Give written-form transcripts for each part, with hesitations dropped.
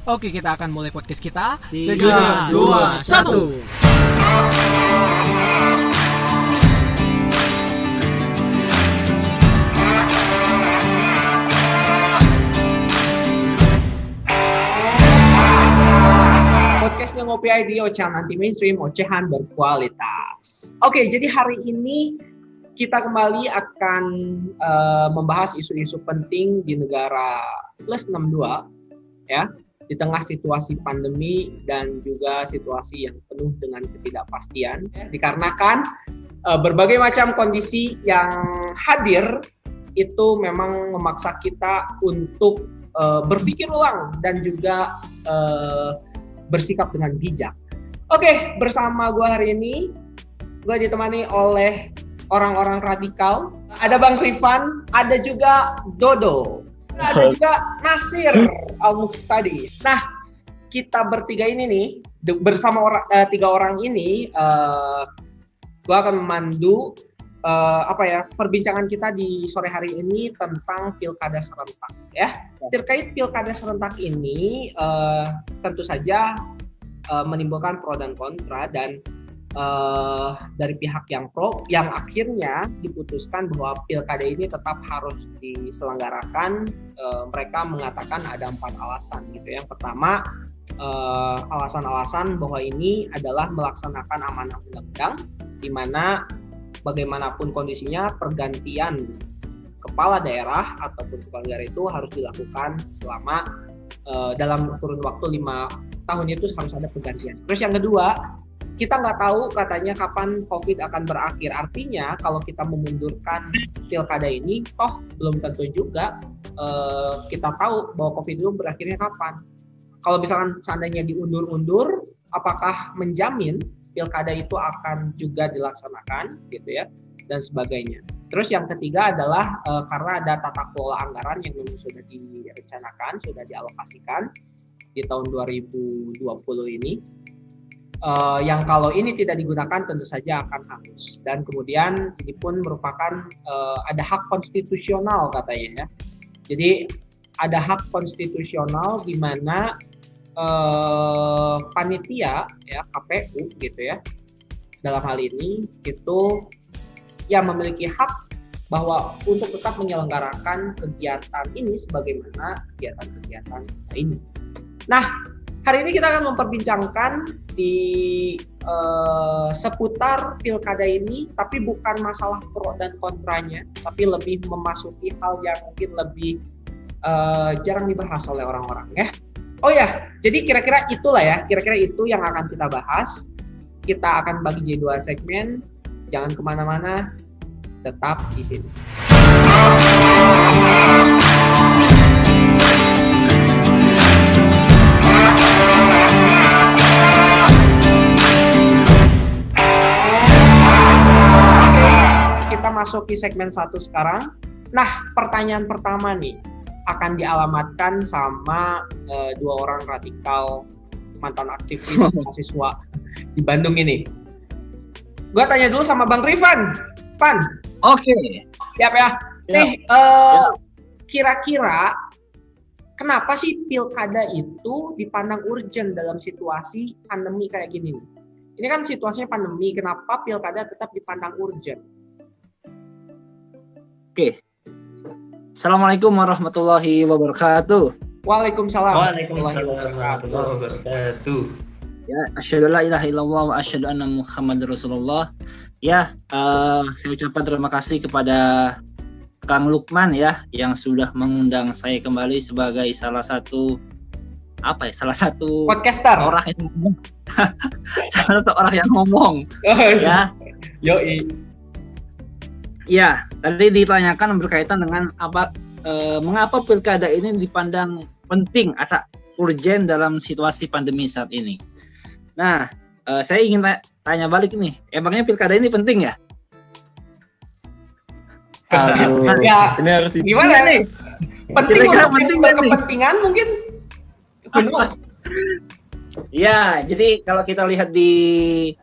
Oke, kita akan mulai podcast kita. 3, 2, 1. Podcastnya Ngopi ID, ocehan anti mainstream, ocehan berkualitas. Oke, jadi hari ini kita kembali akan membahas isu-isu penting di negara plus 62, ya, di tengah situasi pandemi dan juga situasi yang penuh dengan ketidakpastian, ya, dikarenakan berbagai macam kondisi yang hadir itu memang memaksa kita untuk berpikir ulang dan juga bersikap dengan bijak. Oke, bersama gue hari ini, gue ditemani oleh orang-orang radikal. Ada Bang Rifan, ada juga Dodo, ada juga Nasir Al-Muqtadi. Nah, kita bertiga ini nih, bersama tiga orang ini, gue akan memandu perbincangan kita di sore hari ini tentang pilkada serentak, ya. Terkait pilkada serentak ini, tentu saja menimbulkan pro dan kontra, dan dari pihak yang pro, yang akhirnya diputuskan bahwa pilkada ini tetap harus diselenggarakan. Mereka mengatakan ada 4 alasan gitu. Yang pertama, alasan-alasan bahwa ini adalah melaksanakan amanah undang-undang, di mana bagaimanapun kondisinya pergantian kepala daerah ataupun kepala daerah itu harus dilakukan selama dalam kurun waktu 5 tahun itu harus ada pergantian. Terus yang kedua, kita nggak tahu katanya kapan COVID akan berakhir. Artinya kalau kita memundurkan pilkada ini, toh belum tentu juga kita tahu bahwa COVID itu berakhirnya kapan. Kalau misalkan seandainya diundur-undur, apakah menjamin pilkada itu akan juga dilaksanakan, gitu ya, dan sebagainya. Terus yang ketiga adalah karena ada tata kelola anggaran yang memang sudah direncanakan, sudah dialokasikan di tahun 2020 ini. Yang kalau ini tidak digunakan tentu saja akan hangus, dan kemudian ini pun merupakan ada hak konstitusional katanya, ya. Jadi ada hak konstitusional di mana panitia, ya, KPU gitu ya, dalam hal ini itu ya memiliki hak bahwa untuk tetap menyelenggarakan kegiatan ini sebagaimana kegiatan-kegiatan ini. Nah, hari ini kita akan memperbincangkan di seputar pilkada ini, tapi bukan masalah pro dan kontranya, tapi lebih memasuki hal yang mungkin lebih jarang dibahas oleh orang-orang, ya. Oh ya, jadi kira-kira itulah ya, kira-kira itu yang akan kita bahas. Kita akan bagi jadi 2 segmen, jangan kemana-mana, tetap di sini. Kita masuk di segmen 1 sekarang. Nah, pertanyaan pertama nih akan dialamatkan sama 2 orang radikal mantan aktivis mahasiswa di Bandung ini. Gua tanya dulu sama Bang Rifan. Pan. Oke. Siap ya. Nih, kira-kira kenapa sih pilkada itu dipandang urgent dalam situasi pandemi kayak gini nih? Ini kan situasinya pandemi, kenapa pilkada tetap dipandang urgent? Oke. Assalamualaikum warahmatullahi wabarakatuh. Waalaikumsalam. Waalaikumsalam warahmatullahi wabarakatuh. Ya, asyhadu la ilaha illallah wa asyhadu anna Muhammadar Rasulullah. Ya, saya ucapkan terima kasih kepada Kang Lukman, ya, yang sudah mengundang saya kembali sebagai salah satu podcaster, orang yang ngomong. Salah satu orang yang ngomong. Ya. Yoi. Ya, tadi ditanyakan berkaitan dengan mengapa pilkada ini dipandang penting atau urgent dalam situasi pandemi saat ini. Nah, saya ingin tanya balik nih, emangnya pilkada ini penting ya? Ya, ini harus gimana nih? Penting untuk penting berkepentingan mungkin? Ya, jadi kalau kita lihat di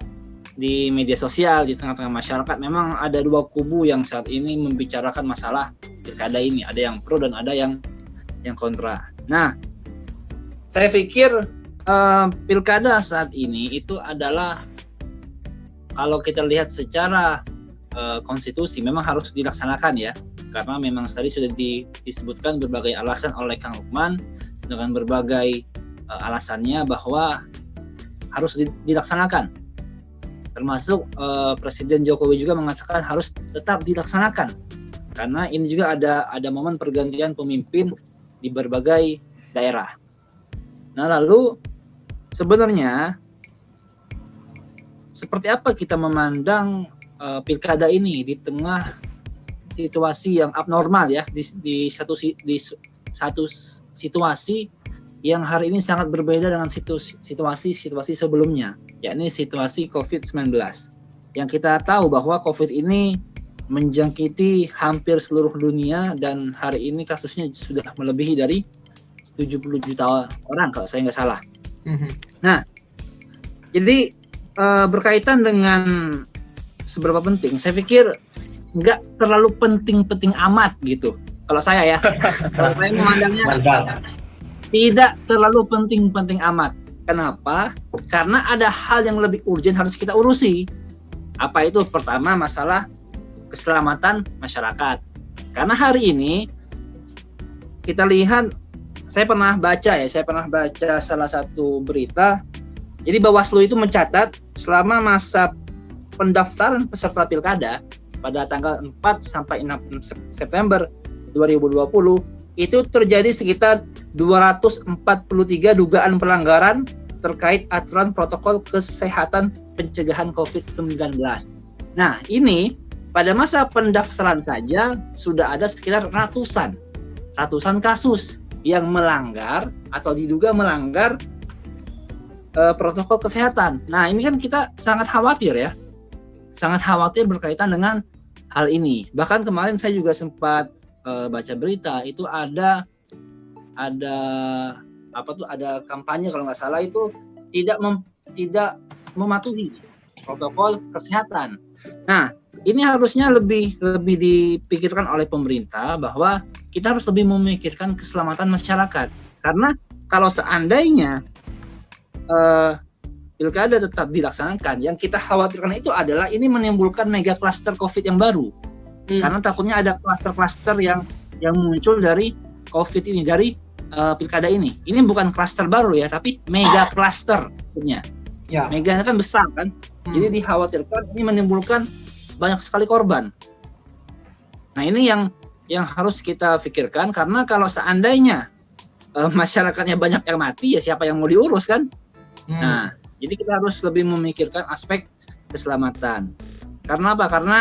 media sosial, di tengah-tengah masyarakat, memang ada 2 kubu yang saat ini membicarakan masalah pilkada ini. Ada yang pro dan ada yang kontra. Nah, saya pikir pilkada saat ini itu adalah, kalau kita lihat secara konstitusi memang harus dilaksanakan ya, karena memang tadi sudah disebutkan berbagai alasan oleh Kang Lukman dengan berbagai alasannya bahwa harus dilaksanakan, termasuk Presiden Jokowi juga mengatakan harus tetap dilaksanakan karena ini juga ada momen pergantian pemimpin di berbagai daerah. Nah, lalu sebenarnya seperti apa kita memandang pilkada ini di tengah situasi yang abnormal ya, di satu situasi yang hari ini sangat berbeda dengan situasi sebelumnya, yakni situasi COVID-19. Yang kita tahu bahwa COVID ini menjangkiti hampir seluruh dunia dan hari ini kasusnya sudah melebihi dari 70 juta orang kalau saya nggak salah. Nah, jadi berkaitan dengan seberapa penting, saya pikir nggak terlalu penting-penting amat gitu. Kalau saya ya, kalau saya memandangnya tidak terlalu penting-penting amat. Kenapa? Karena ada hal yang lebih urgent harus kita urusi. Apa itu? Pertama, masalah keselamatan masyarakat. Karena hari ini kita lihat, saya pernah baca salah satu berita. Jadi Bawaslu itu mencatat selama masa pendaftaran peserta pilkada pada tanggal 4 sampai 6 September 2020 itu terjadi sekitar 243 dugaan pelanggaran terkait aturan protokol kesehatan pencegahan COVID-19. Nah, ini pada masa pendaftaran saja sudah ada sekitar ratusan kasus yang melanggar atau diduga melanggar protokol kesehatan. Nah, ini kan kita sangat khawatir ya. Sangat khawatir berkaitan dengan hal ini. Bahkan kemarin saya juga sempat baca berita itu ada kampanye kalau nggak salah itu tidak mematuhi protokol kesehatan. Nah, ini harusnya lebih dipikirkan oleh pemerintah bahwa kita harus lebih memikirkan keselamatan masyarakat. Karena kalau seandainya pilkada tetap dilaksanakan, yang kita khawatirkan itu adalah ini menimbulkan mega cluster COVID yang baru. Karena takutnya ada cluster-cluster yang muncul dari COVID ini, dari pilkada ini. Ini bukan cluster baru ya, tapi mega cluster punya. Ya. Meganya kan besar kan. Jadi dikhawatirkan ini menimbulkan banyak sekali korban. Nah, ini yang harus kita pikirkan, karena kalau seandainya masyarakatnya banyak yang mati, ya siapa yang mau diurus kan? Nah, jadi kita harus lebih memikirkan aspek keselamatan. Karena apa? Karena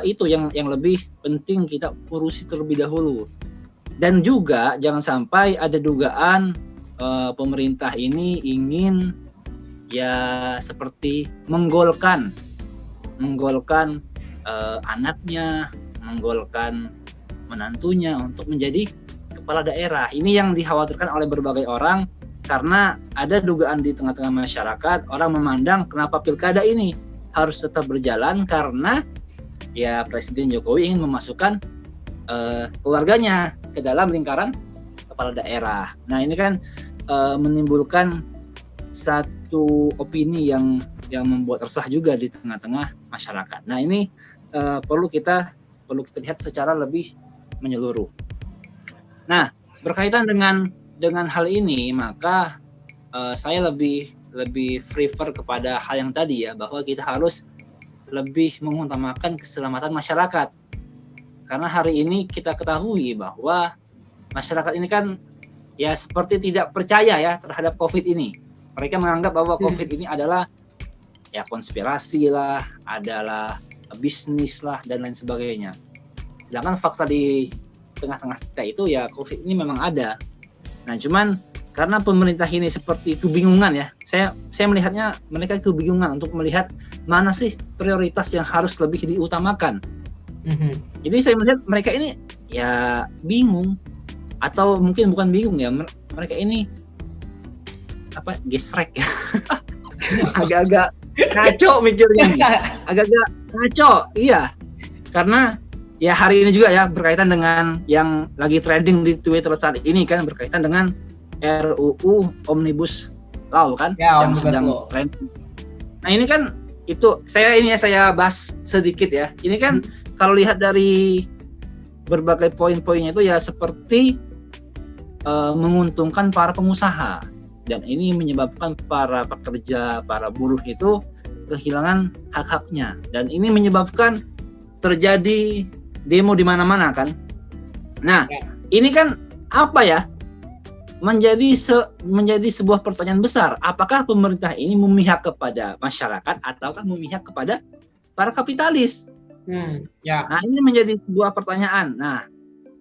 itu yang lebih penting kita urusi terlebih dahulu. Dan juga jangan sampai ada dugaan pemerintah ini ingin ya seperti menggolkan anaknya, menggolkan menantunya untuk menjadi kepala daerah. Ini yang dikhawatirkan oleh berbagai orang. Karena ada dugaan di tengah-tengah masyarakat, orang memandang kenapa pilkada ini harus tetap berjalan karena ya Presiden Jokowi ingin memasukkan keluarganya ke dalam lingkaran kepala daerah. Nah, ini kan menimbulkan satu opini yang membuat resah juga di tengah-tengah masyarakat. Nah, ini perlu kita lihat secara lebih menyeluruh. Nah, berkaitan dengan hal ini, maka saya lebih prefer kepada hal yang tadi ya, bahwa kita harus lebih mengutamakan keselamatan masyarakat. Karena hari ini kita ketahui bahwa masyarakat ini kan ya seperti tidak percaya ya terhadap COVID ini. Mereka menganggap bahwa COVID ini adalah ya konspirasi lah, adalah bisnis lah, dan lain sebagainya. Sedangkan fakta di tengah-tengah kita itu ya COVID ini memang ada. Nah, cuman karena pemerintah ini seperti kebingungan ya, saya melihatnya mereka kebingungan untuk melihat mana sih prioritas yang harus lebih diutamakan. Jadi saya melihat mereka ini ya bingung, atau mungkin bukan bingung ya, mereka ini gesrek ya, agak-agak ngaco mikirnya, agak-agak ngaco, iya, karena ya hari ini juga ya berkaitan dengan yang lagi trending di Twitter saat ini kan berkaitan dengan RUU Omnibus Law kan Ya, yang Omnibus sedang Law. tren. Nah ini kan itu saya bahas sedikit ya. Ini kan kalau lihat dari berbagai poin-poinnya itu ya seperti menguntungkan para pengusaha, dan ini menyebabkan para pekerja, para buruh itu kehilangan hak-haknya, dan ini menyebabkan terjadi demo di mana-mana kan. Nah, ini kan apa ya? Menjadi sebuah pertanyaan besar. Apakah pemerintah ini memihak kepada masyarakat ataukah memihak kepada para kapitalis? Ya. Nah, ini menjadi sebuah pertanyaan. Nah,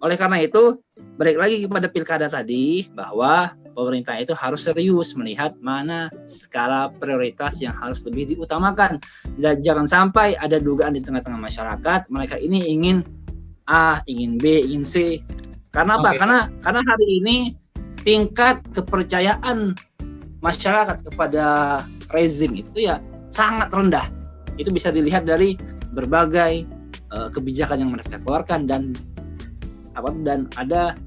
oleh karena itu, balik lagi kepada pilkada tadi, bahwa pemerintah itu harus serius melihat mana skala prioritas yang harus lebih diutamakan. Dan jangan sampai ada dugaan di tengah-tengah masyarakat, mereka ini ingin A, ingin B, ingin C. Karena apa? Karena hari ini tingkat kepercayaan masyarakat kepada rezim itu ya sangat rendah. Itu bisa dilihat dari berbagai kebijakan yang mereka keluarkan dan ada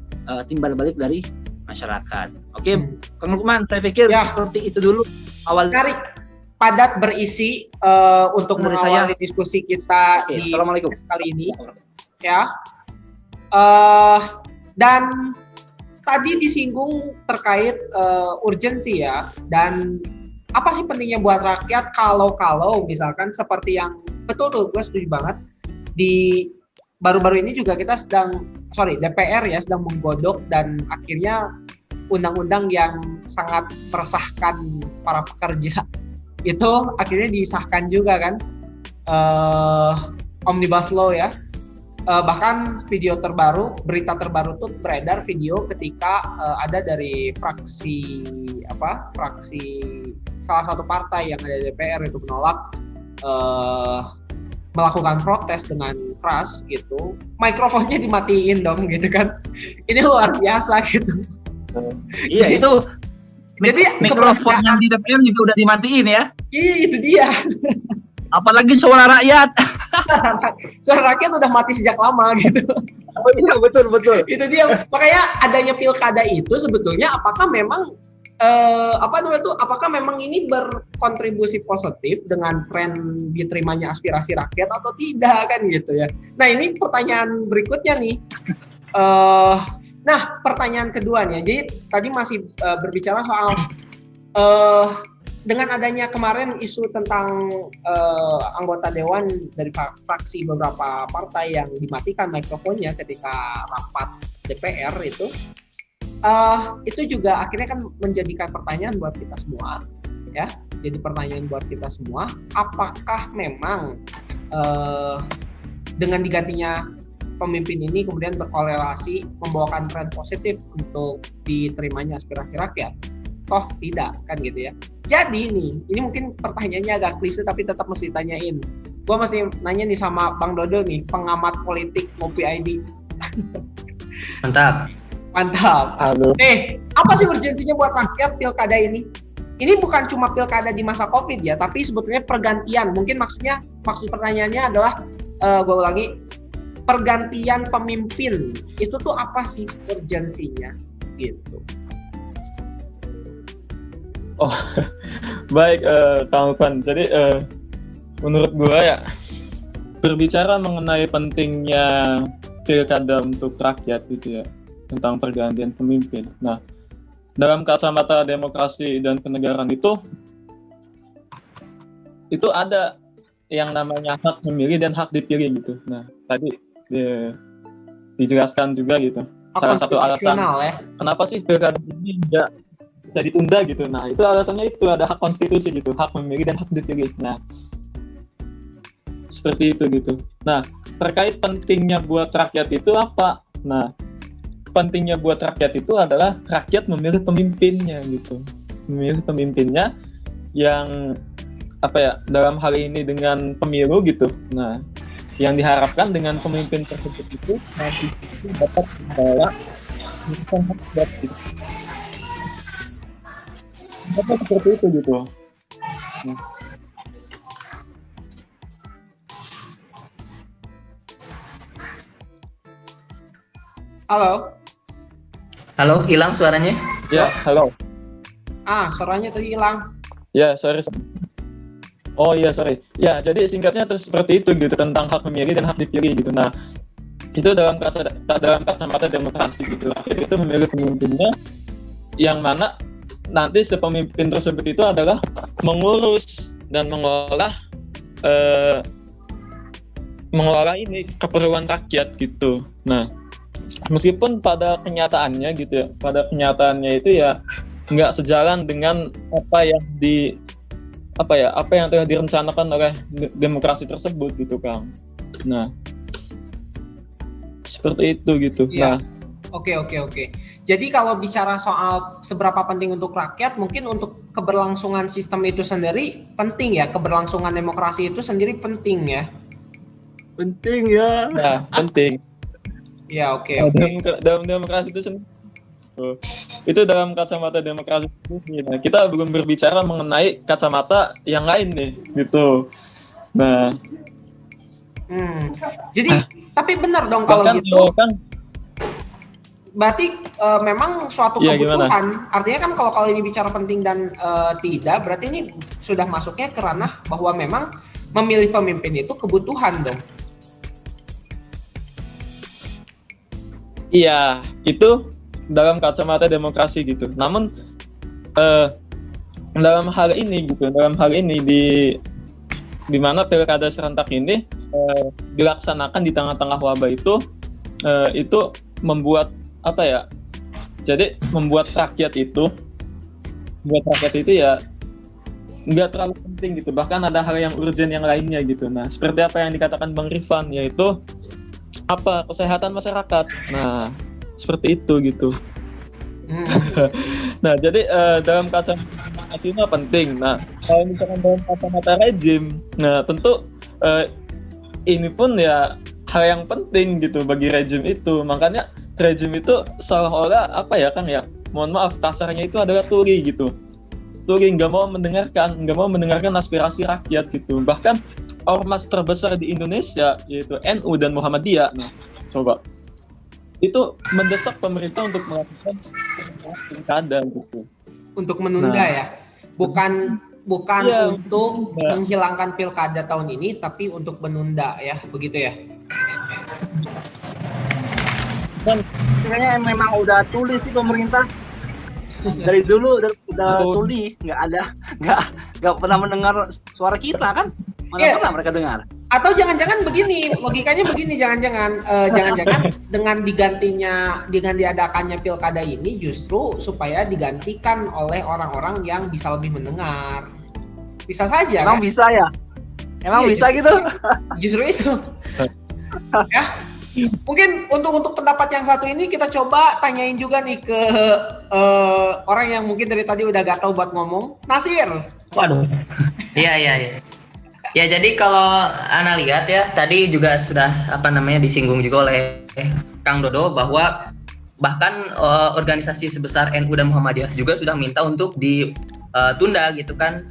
timbal balik dari masyarakat. Oke, Kang Lukman, saya pikir seperti itu dulu awal. Menarik, padat, berisi untuk Dari mengawali diskusi kita di Assalamualaikum kali ini. Ya, dan tadi disinggung terkait urgensi ya, dan apa sih pentingnya buat rakyat kalau misalkan seperti yang betul gue setuju banget di baru-baru ini juga kita DPR ya sedang menggodok dan akhirnya undang-undang yang sangat meresahkan para pekerja itu akhirnya disahkan juga kan, Omnibus Law ya. Bahkan berita terbaru tuh beredar video ketika ada dari fraksi salah satu partai yang ada di DPR itu menolak melakukan protes dengan keras gitu, mikrofonnya dimatiin dong gitu kan. Ini luar biasa gitu. Iya, itu jadi mikrofon yang di DPR juga udah dimatiin ya. Iya, itu dia. Apalagi suara rakyat. Suara rakyat udah mati sejak lama gitu. Oh iya, betul. Itu dia. Makanya adanya pilkada itu sebetulnya apakah memang apakah memang ini berkontribusi positif dengan tren diterimanya aspirasi rakyat atau tidak kan gitu ya. Nah, ini pertanyaan berikutnya nih. Nah, pertanyaan keduanya. Jadi tadi masih berbicara soal dengan adanya kemarin isu tentang anggota dewan dari fraksi beberapa partai yang dimatikan mikrofonnya ketika rapat DPR itu juga akhirnya kan menjadikan pertanyaan buat kita semua ya. Jadi pertanyaan buat kita semua, apakah memang dengan digantinya pemimpin ini kemudian berkorelasi membawakan tren positif untuk diterimanya aspirasi rakyat? Toh tidak kan gitu ya. Jadi ini mungkin pertanyaannya agak klise tapi tetap mesti ditanyain. Gua mesti nanya nih sama Bang Dodo nih, pengamat politik Ngopi ID. Mantap. Halo. Apa sih urgensinya buat rakyat pilkada ini? Ini bukan cuma pilkada di masa Covid ya, tapi sebetulnya pergantian. Mungkin maksud pertanyaannya adalah gue ulangi, pergantian pemimpin itu tuh apa sih urgensinya gitu. Oh, baik Kang Lukman. Jadi menurut gue ya, berbicara mengenai pentingnya pilkada untuk rakyat gitu ya, tentang pergantian pemimpin. Nah, dalam kacamata demokrasi dan kenegaraan itu ada yang namanya hak memilih dan hak dipilih gitu. Nah, tadi dijelaskan juga gitu. Salah satu alasan kenapa sih pilkada ini tidak ditunda gitu. Nah, itu alasannya itu ada hak konstitusi gitu, hak memilih dan hak dipilih. Nah, seperti itu gitu. Nah, terkait pentingnya buat rakyat itu apa? Nah, pentingnya buat rakyat itu adalah rakyat memilih pemimpinnya gitu. Memilih pemimpinnya yang dalam hal ini dengan pemilu gitu. Nah, yang diharapkan dengan pemimpin tersebut itu nanti dapat membawa hak rakyat gitu. Seperti itu gitu. Nah. Halo, hilang suaranya? Ya, halo. Suaranya tadi hilang. Ya, sorry. Oh iya, sorry. Ya, jadi singkatnya terus seperti itu gitu, tentang hak memilih dan hak dipilih gitu. Nah, itu dalam kacamata demokrasi gitu. Rakyat itu memilih pemimpinnya yang mana nanti si pemimpin tersebut itu adalah mengurus dan mengelola ini keperluan rakyat gitu. Nah, meskipun pada kenyataannya gitu ya, itu ya nggak sejalan dengan apa yang telah direncanakan oleh demokrasi tersebut gitu, Kang. Nah, seperti itu gitu. Ya. Nah, Oke. Jadi kalau bicara soal seberapa penting untuk rakyat, mungkin untuk keberlangsungan sistem itu sendiri penting ya, keberlangsungan demokrasi itu sendiri penting ya. Penting ya. nah penting. Ya, oke. Dalam demokrasi itu sendiri. Itu dalam kacamata demokrasi. Nah, kita belum berbicara mengenai kacamata yang lain nih, gitu. Nah, Jadi tapi benar dong kalau bahkan gitu. kan, Berarti memang suatu Iya, kebutuhan. Artinya kan kalau ini bicara penting dan tidak, berarti ini sudah masuknya ke ranah bahwa memang memilih pemimpin itu kebutuhan dong. iya, itu dalam kacamata demokrasi gitu. Namun dalam hal ini di mana pilkada serentak ini dilaksanakan di tengah-tengah wabah itu membuat jadi membuat rakyat itu ya nggak terlalu penting gitu. Bahkan ada hal yang urgent yang lainnya gitu. Nah, seperti apa yang dikatakan Bang Rifan, yaitu kesehatan masyarakat. Nah, seperti itu gitu. Nah, jadi dalam kacamata itu penting. Nah, kalau misalkan dalam kacamata rejim, nah tentu ini pun ya hal yang penting gitu bagi rejim itu. Makanya rejim itu seolah-olah Kang ya, mohon maaf kasarnya itu adalah tuli gitu. Tuli nggak mau mendengarkan aspirasi rakyat gitu. Bahkan ormas terbesar di Indonesia yaitu NU dan Muhammadiyah. Nah, coba itu mendesak pemerintah untuk melakukan pilkada gitu. Untuk menunda ya. Bukan Iya, untuk menghilangkan pilkada tahun ini, tapi untuk menunda ya, begitu ya. Kayaknya memang udah tulis sih pemerintah. Dari dulu udah tulis, nggak pernah mendengar suara kita kan? Mana pernah mereka dengar? Atau jangan-jangan begini, logikanya begini, jangan-jangan dengan diadakannya pilkada ini justru supaya digantikan oleh orang-orang yang bisa lebih mendengar. Bisa saja. Emang kan? bisa ya? Emang Iya, bisa gitu? Justru itu. Ya. Mungkin untuk pendapat yang satu ini kita coba tanyain juga nih ke orang yang mungkin dari tadi udah gatal buat ngomong. Nasir. Waduh. Iya. Ya, jadi kalau Ana lihat ya, tadi juga sudah disinggung juga oleh Kang Dodo bahwa bahkan organisasi sebesar NU dan Muhammadiyah juga sudah minta untuk ditunda gitu kan.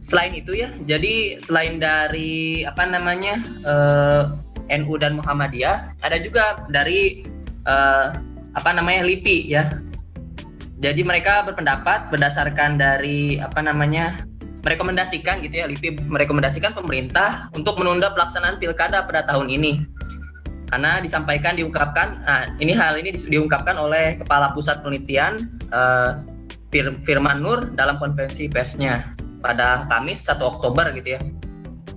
Selain itu ya, jadi selain dari NU dan Muhammadiyah, ada juga dari LIPI ya. Jadi mereka berpendapat berdasarkan dari merekomendasikan gitu ya, LIPI merekomendasikan pemerintah untuk menunda pelaksanaan pilkada pada tahun ini. Karena diungkapkan, hal ini diungkapkan oleh Kepala Pusat Penelitian Firman Nur dalam konferensi persnya pada Kamis 1 Oktober gitu ya.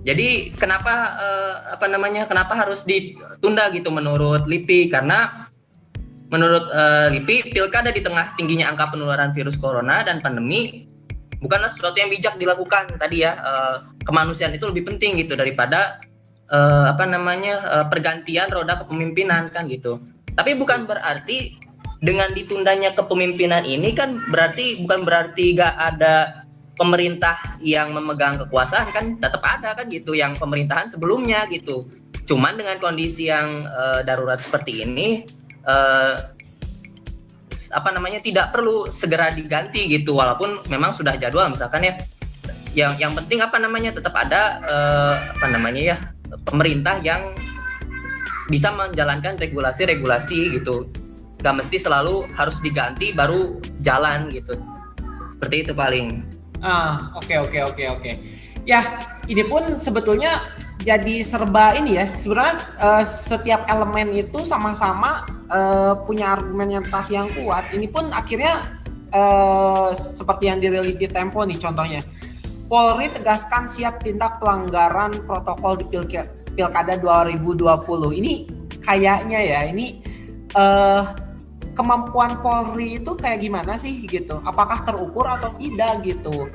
Jadi kenapa harus ditunda gitu menurut LIPI? Karena menurut LIPI, pilkada di tengah tingginya angka penularan virus corona dan pandemi bukanlah sesuatu yang bijak dilakukan tadi ya. Kemanusiaan itu lebih penting gitu daripada pergantian roda kepemimpinan kan gitu. Tapi bukan berarti dengan ditundanya kepemimpinan ini kan bukan berarti gak ada pemerintah yang memegang kekuasaan, kan tetap ada kan gitu yang pemerintahan sebelumnya gitu. Cuman dengan kondisi yang darurat seperti ini tidak perlu segera diganti gitu, walaupun memang sudah jadwal misalkan ya. Yang penting tetap ada pemerintah yang bisa menjalankan regulasi-regulasi gitu. nggak mesti selalu harus diganti baru jalan gitu. Seperti itu paling. Oke. Ya, ini pun sebetulnya jadi serba ini ya. Sebenarnya setiap elemen itu sama-sama punya argumentasi yang kuat. Ini pun akhirnya seperti yang dirilis di Tempo nih contohnya. Polri tegaskan siap tindak pelanggaran protokol di Pilkada 2020. Ini kayaknya ya, ini kemampuan Polri itu kayak gimana sih gitu? Apakah terukur atau tidak gitu?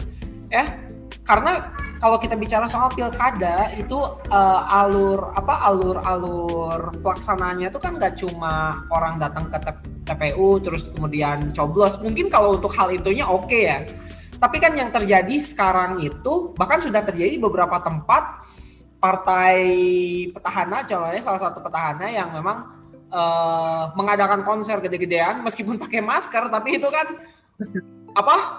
Ya, karena kalau kita bicara soal pilkada itu alur pelaksanaannya itu kan nggak cuma orang datang ke TPU terus kemudian coblos. Mungkin kalau untuk hal itunya oke ya. Tapi kan yang terjadi sekarang itu bahkan sudah terjadi beberapa tempat partai petahana, contohnya salah satu petahana yang memang mengadakan konser gede-gedean meskipun pakai masker, tapi itu kan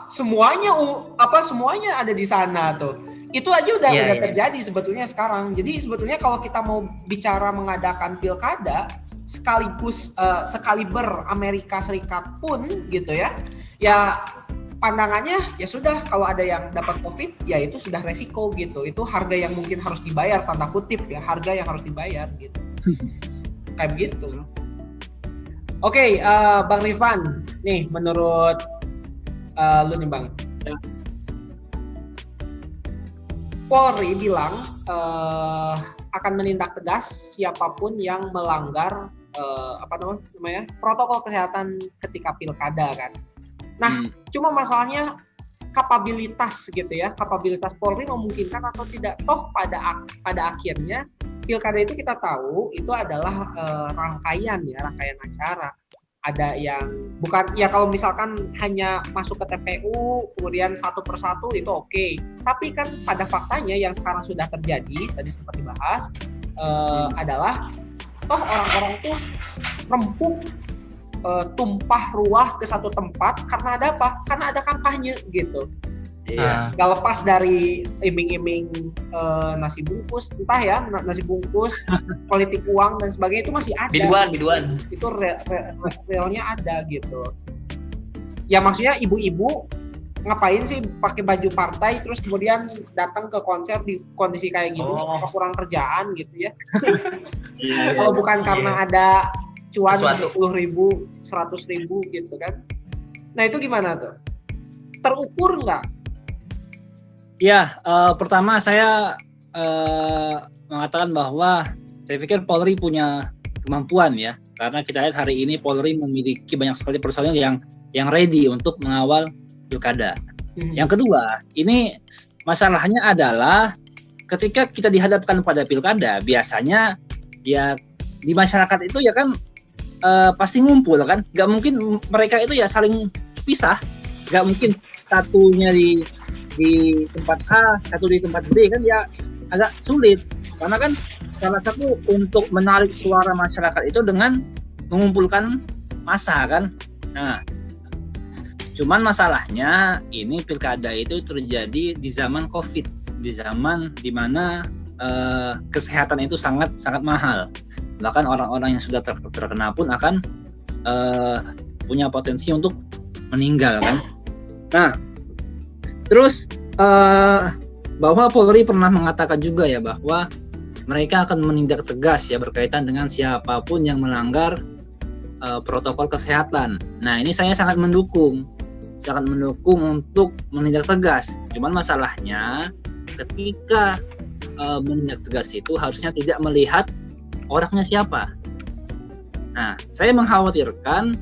semuanya ada di sana tuh. Itu aja udah terjadi sebetulnya sekarang. Jadi sebetulnya kalau kita mau bicara mengadakan pilkada sekaliber Amerika Serikat pun gitu ya pandangannya ya sudah, kalau ada yang dapat COVID ya itu sudah resiko gitu. Itu harga yang mungkin harus dibayar, tanda kutip ya, harga yang harus dibayar gitu. Kayak begitu. Oke, Bang Rifan, nih menurut lu nih Bang. Polri bilang akan menindak tegas siapapun yang melanggar protokol kesehatan ketika pilkada kan. Nah, cuma masalahnya kapabilitas gitu ya, kapabilitas Polri memungkinkan atau tidak. Toh pada akhirnya pilkada itu kita tahu itu adalah rangkaian acara. Ada yang bukan ya, kalau misalkan hanya masuk ke TPU kemudian satu persatu itu oke. Tapi kan pada faktanya yang sekarang sudah terjadi tadi sempat dibahas adalah toh orang-orang tuh rempuk tumpah ruah ke satu tempat karena ada apa? Karena ada kampanye gitu. Iya. Gak lepas dari iming-iming nasi bungkus, entah ya nasi bungkus, politik uang dan sebagainya itu masih ada. Biduan. Itu realnya ada gitu. Ya maksudnya ibu-ibu ngapain sih pakai baju partai terus kemudian datang ke konser di kondisi kayak gitu? Kurang kerjaan gitu ya. Kalau bukan karena ada cuan 10.000, 100.000 gitu kan. Nah itu gimana tuh? Terukur nggak? Ya, pertama saya mengatakan bahwa saya pikir Polri punya kemampuan ya, karena kita lihat hari ini Polri memiliki banyak sekali personil yang ready untuk mengawal pilkada. Yang kedua, ini masalahnya adalah ketika kita dihadapkan pada pilkada, biasanya ya di masyarakat itu ya kan pasti ngumpul kan, nggak mungkin mereka itu ya saling pisah, nggak mungkin satunya di tempat A, satu di tempat B kan ya agak sulit, karena kan salah satu untuk menarik suara masyarakat itu dengan mengumpulkan massa kan. Nah, cuman masalahnya ini pilkada itu terjadi di zaman COVID, di zaman dimana kesehatan itu sangat mahal, bahkan orang-orang yang sudah terkena pun akan punya potensi untuk meninggal kan. Nah, terus bahwa Polri pernah mengatakan juga ya bahwa mereka akan menindak tegas ya berkaitan dengan siapapun yang melanggar protokol kesehatan. Nah, ini saya sangat mendukung untuk menindak tegas. Cuman masalahnya ketika menindak tegas itu harusnya tidak melihat orangnya siapa. Nah, saya mengkhawatirkan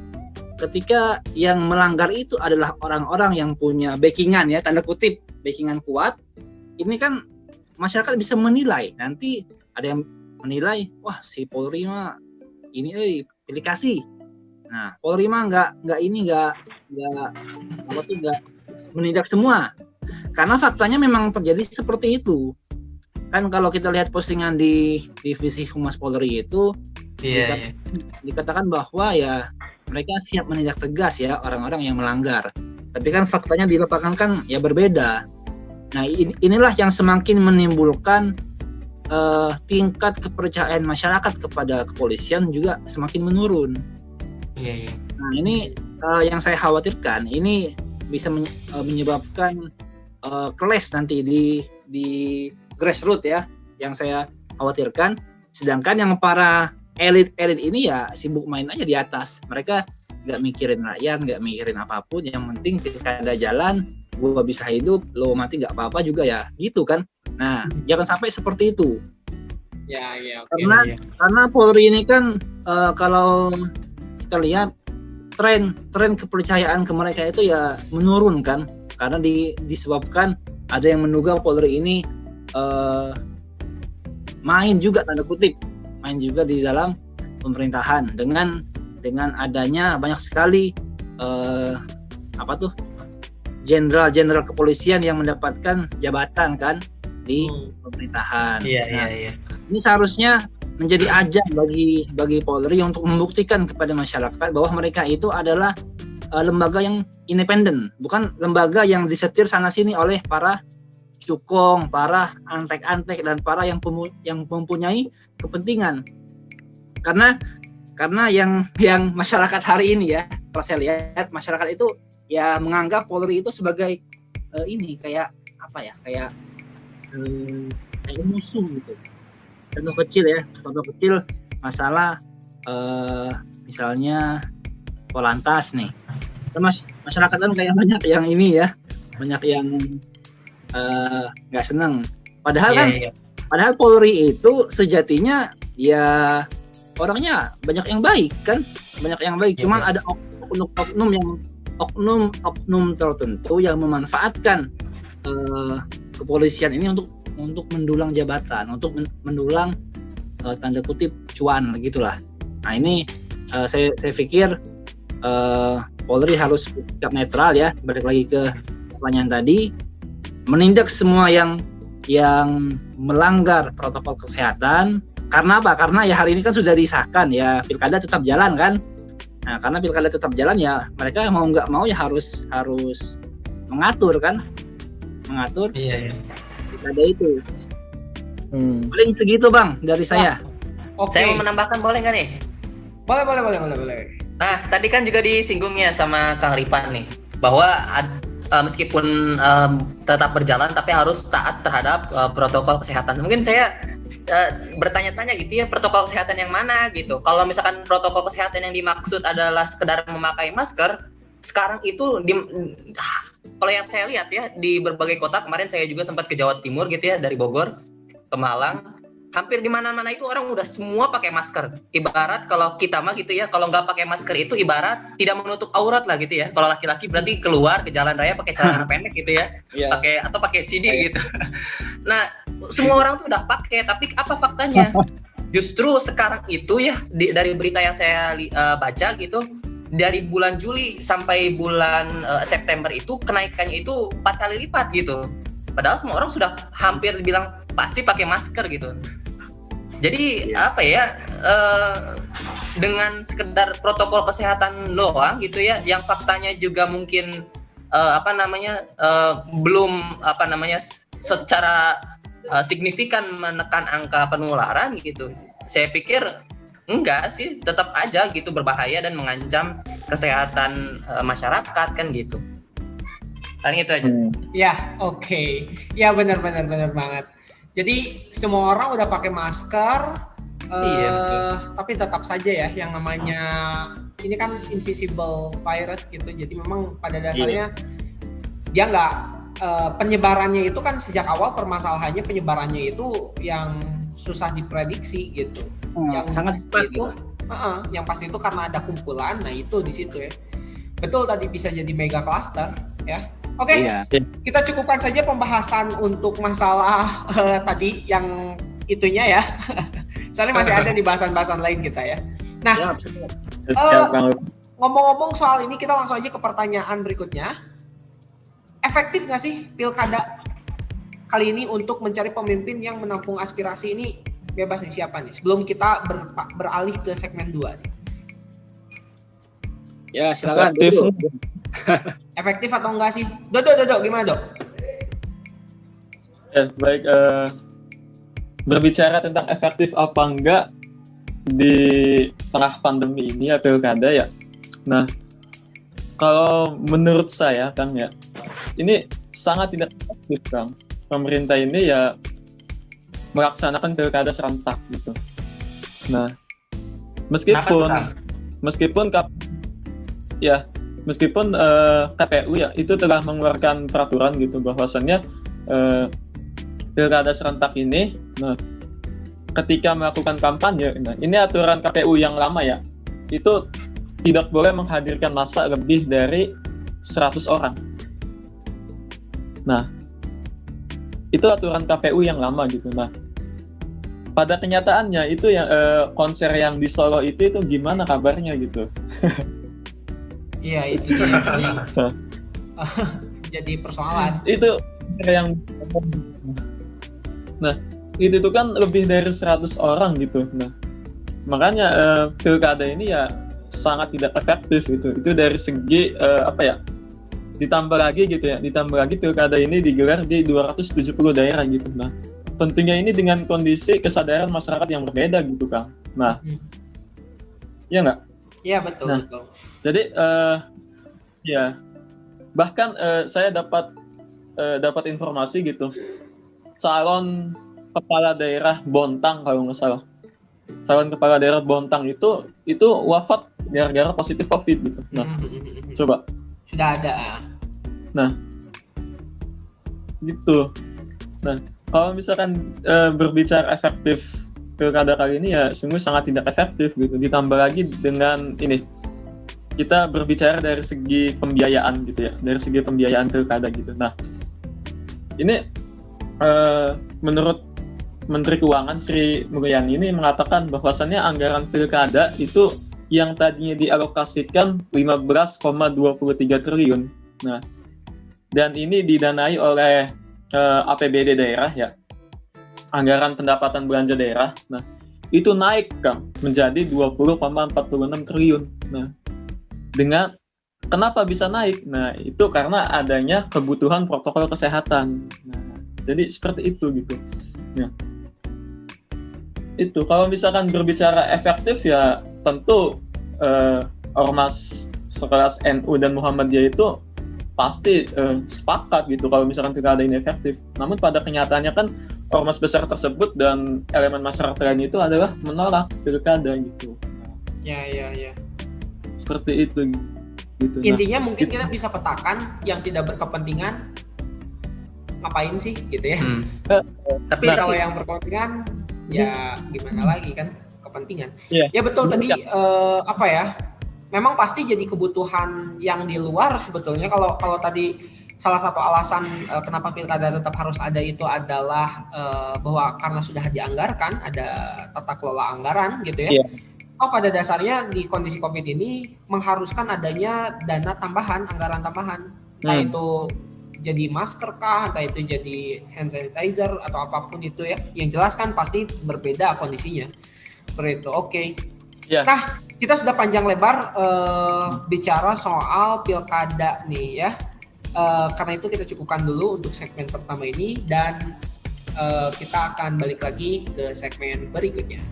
ketika yang melanggar itu adalah orang-orang yang punya backingan ya, tanda kutip backingan kuat, ini kan masyarakat bisa menilai. Nanti ada yang menilai, wah si Polri mah ini pilih kasih. Nah, Polri mah nggak menindak semua. Karena faktanya memang terjadi seperti itu. Kan kalau kita lihat postingan di divisi Humas Polri itu dikatakan bahwa ya mereka siap menindak tegas ya orang-orang yang melanggar. Tapi kan faktanya di lapangan kan ya berbeda. Nah, inilah yang semakin menimbulkan tingkat kepercayaan masyarakat kepada kepolisian juga semakin menurun. Iya. Nah ini yang saya khawatirkan ini bisa menyebabkan clash nanti di grassroots ya, yang saya khawatirkan. Sedangkan yang para elit ini ya sibuk main aja di atas. Mereka nggak mikirin rakyat, nggak mikirin apapun. Yang penting pilkada jalan, gua bisa hidup, lo mati nggak apa-apa juga ya, gitu kan. Nah jangan sampai seperti itu. Ya, oke. Karena Polri ini kan kalau kita lihat tren kepercayaan ke mereka itu ya menurun kan, karena disebabkan ada yang menduga Polri ini main juga di dalam pemerintahan dengan adanya banyak sekali jenderal kepolisian yang mendapatkan jabatan kan di pemerintahan. Iya. Ini seharusnya menjadi ajang bagi Polri untuk membuktikan kepada masyarakat bahwa mereka itu adalah lembaga yang independen, bukan lembaga yang disetir sana sini oleh para cukong, para antek-antek, dan para yang mempunyai kepentingan. Karena yang masyarakat hari ini ya, kalau saya lihat masyarakat itu ya menganggap Polri itu sebagai kayak musuh gitu. Contoh kecil masalah misalnya Polantas nih, masyarakat kan kayak banyak yang ini ya, banyak yang nggak seneng. Padahal Polri itu sejatinya ya orangnya banyak yang baik kan, cuman ada oknum tertentu yang memanfaatkan kepolisian ini untuk mendulang jabatan, untuk mendulang tanda kutip cuan gitulah. Nah ini saya pikir Polri harus sikap netral ya, balik lagi ke pertanyaan tadi, menindak semua yang melanggar protokol kesehatan. Karena apa? Karena ya hari ini kan sudah disahkan ya, pilkada tetap jalan kan. Nah karena pilkada tetap jalan ya, mereka mau nggak mau ya harus mengatur pilkada itu. Paling segitu Bang dari saya. Oke. Saya mau menambahkan, boleh nggak nih? Boleh. Nah, tadi kan juga disinggungnya sama Kang Ripan nih, bahwa meskipun tetap berjalan tapi harus taat terhadap protokol kesehatan. Mungkin saya bertanya-tanya gitu ya, protokol kesehatan yang mana gitu. Kalau misalkan protokol kesehatan yang dimaksud adalah sekedar memakai masker, sekarang itu kalau yang saya lihat ya di berbagai kota, kemarin saya juga sempat ke Jawa Timur gitu ya, dari Bogor ke Malang, hampir di mana-mana itu orang udah semua pakai masker. Ibarat kalau kita mah gitu ya, kalau nggak pakai masker itu ibarat tidak menutup aurat lah gitu ya. Kalau laki-laki berarti keluar ke jalan raya pakai celana pendek gitu ya, pakai CD gitu. Nah, semua orang tuh udah pakai, tapi apa faktanya? Justru sekarang itu ya dari berita yang saya baca gitu, dari bulan Juli sampai bulan September itu kenaikannya itu 4 kali lipat gitu. Padahal semua orang sudah hampir bilang pasti pakai masker gitu. Jadi dengan sekedar protokol kesehatan doang gitu ya, yang faktanya juga mungkin belum secara signifikan menekan angka penularan gitu. Saya pikir enggak sih, tetap aja gitu berbahaya dan mengancam kesehatan masyarakat kan gitu. Kan itu aja. Ya, oke. Ya benar banget. Jadi semua orang udah pakai masker, tapi tetap saja ya yang namanya ini kan invisible virus gitu. Jadi memang pada dasarnya dia nggak penyebarannya itu kan sejak awal permasalahannya penyebarannya itu yang susah diprediksi gitu. Yang sangat cepat itu, yang pasti itu karena ada kumpulan. Nah itu di situ ya. Betul tadi bisa jadi mega cluster ya. Oke, kita cukupkan saja pembahasan untuk masalah tadi yang itunya ya. Soalnya masih ada di bahasan-bahasan lain kita ya. Nah, ngomong-ngomong soal ini, kita langsung aja ke pertanyaan berikutnya. Efektif nggak sih pilkada kali ini untuk mencari pemimpin yang menampung aspirasi ini? Bebas nih, siapa nih? Sebelum kita beralih ke segmen 2 nih. Ya, silakan. Efektif atau enggak sih? Dodo, gimana Dok? Ya, baik. Berbicara tentang efektif apa enggak di tengah pandemi ini ya pilkada ya. Nah, kalau menurut saya Kang ya, ini sangat tidak efektif Kang. Pemerintah ini ya melaksanakan pilkada serentak gitu. Nah, meskipun KPU ya itu telah mengeluarkan peraturan gitu bahwasannya pilkada serentak ini, nah ketika melakukan kampanye, nah ini aturan KPU yang lama ya, itu tidak boleh menghadirkan massa lebih dari 100 orang. Nah, itu aturan KPU yang lama gitu. Nah, pada kenyataannya itu yang konser yang di Solo itu gimana kabarnya gitu? Iya, itu jadi persoalan. Itu yang itu tuh kan lebih dari 100 orang gitu. Nah, makanya pilkada ini ya sangat tidak efektif gitu. Itu dari segi ditambah lagi pilkada ini digelar di 270 daerah gitu. Nah, tentunya ini dengan kondisi kesadaran masyarakat yang berbeda gitu Kang. Nah, iya nggak? Iya betul. Nah, betul. Jadi ya bahkan saya dapat informasi gitu, calon kepala daerah Bontang kalau nggak salah, calon kepala daerah Bontang itu wafat gara-gara positif COVID gitu. Nah, coba. Sudah ada. Nah, gitu. Nah, kalau misalkan berbicara efektif pilkada kali ini ya sungguh sangat tidak efektif gitu. Ditambah lagi dengan ini, kita berbicara dari segi pembiayaan gitu ya, dari segi pembiayaan pilkada gitu. Nah, ini menurut Menteri Keuangan Sri Mulyani ini mengatakan bahwasannya anggaran pilkada itu yang tadinya dialokasikan 15,23 triliun. Nah, dan ini didanai oleh APBD daerah ya, anggaran pendapatan belanja daerah. Nah, itu naik Kang menjadi 20,46 triliun. Nah, kenapa bisa naik? Nah, itu karena adanya kebutuhan protokol kesehatan. Nah, jadi seperti itu gitu. Nah, itu kalau misalkan berbicara efektif ya tentu ormas sekelas NU dan Muhammadiyah itu pasti sepakat gitu kalau misalkan pilkada ini efektif. Namun pada kenyataannya kan ormas besar tersebut dan elemen masyarakat lain itu adalah menolak pilkada gitu. Ya. Seperti itu gitu. Intinya mungkin kita bisa petakan yang tidak berkepentingan ngapain sih gitu ya. Tapi kalau yang berkepentingan ya gimana lagi kan, kepentingan. Ya betul tadi memang pasti jadi kebutuhan yang di luar sebetulnya. Kalau tadi salah satu alasan kenapa pilkada tetap harus ada itu adalah bahwa karena sudah dianggarkan, ada tata kelola anggaran gitu ya. Pada dasarnya di kondisi COVID ini mengharuskan adanya dana tambahan, anggaran tambahan. Entah itu jadi masker kah, entah itu jadi hand sanitizer atau apapun itu ya. Yang jelas kan pasti berbeda kondisinya. Seperti itu. Oke. Yeah. Nah, kita sudah panjang lebar bicara soal pilkada nih ya. Karena itu kita cukupkan dulu untuk segmen pertama ini dan kita akan balik lagi ke segmen berikutnya.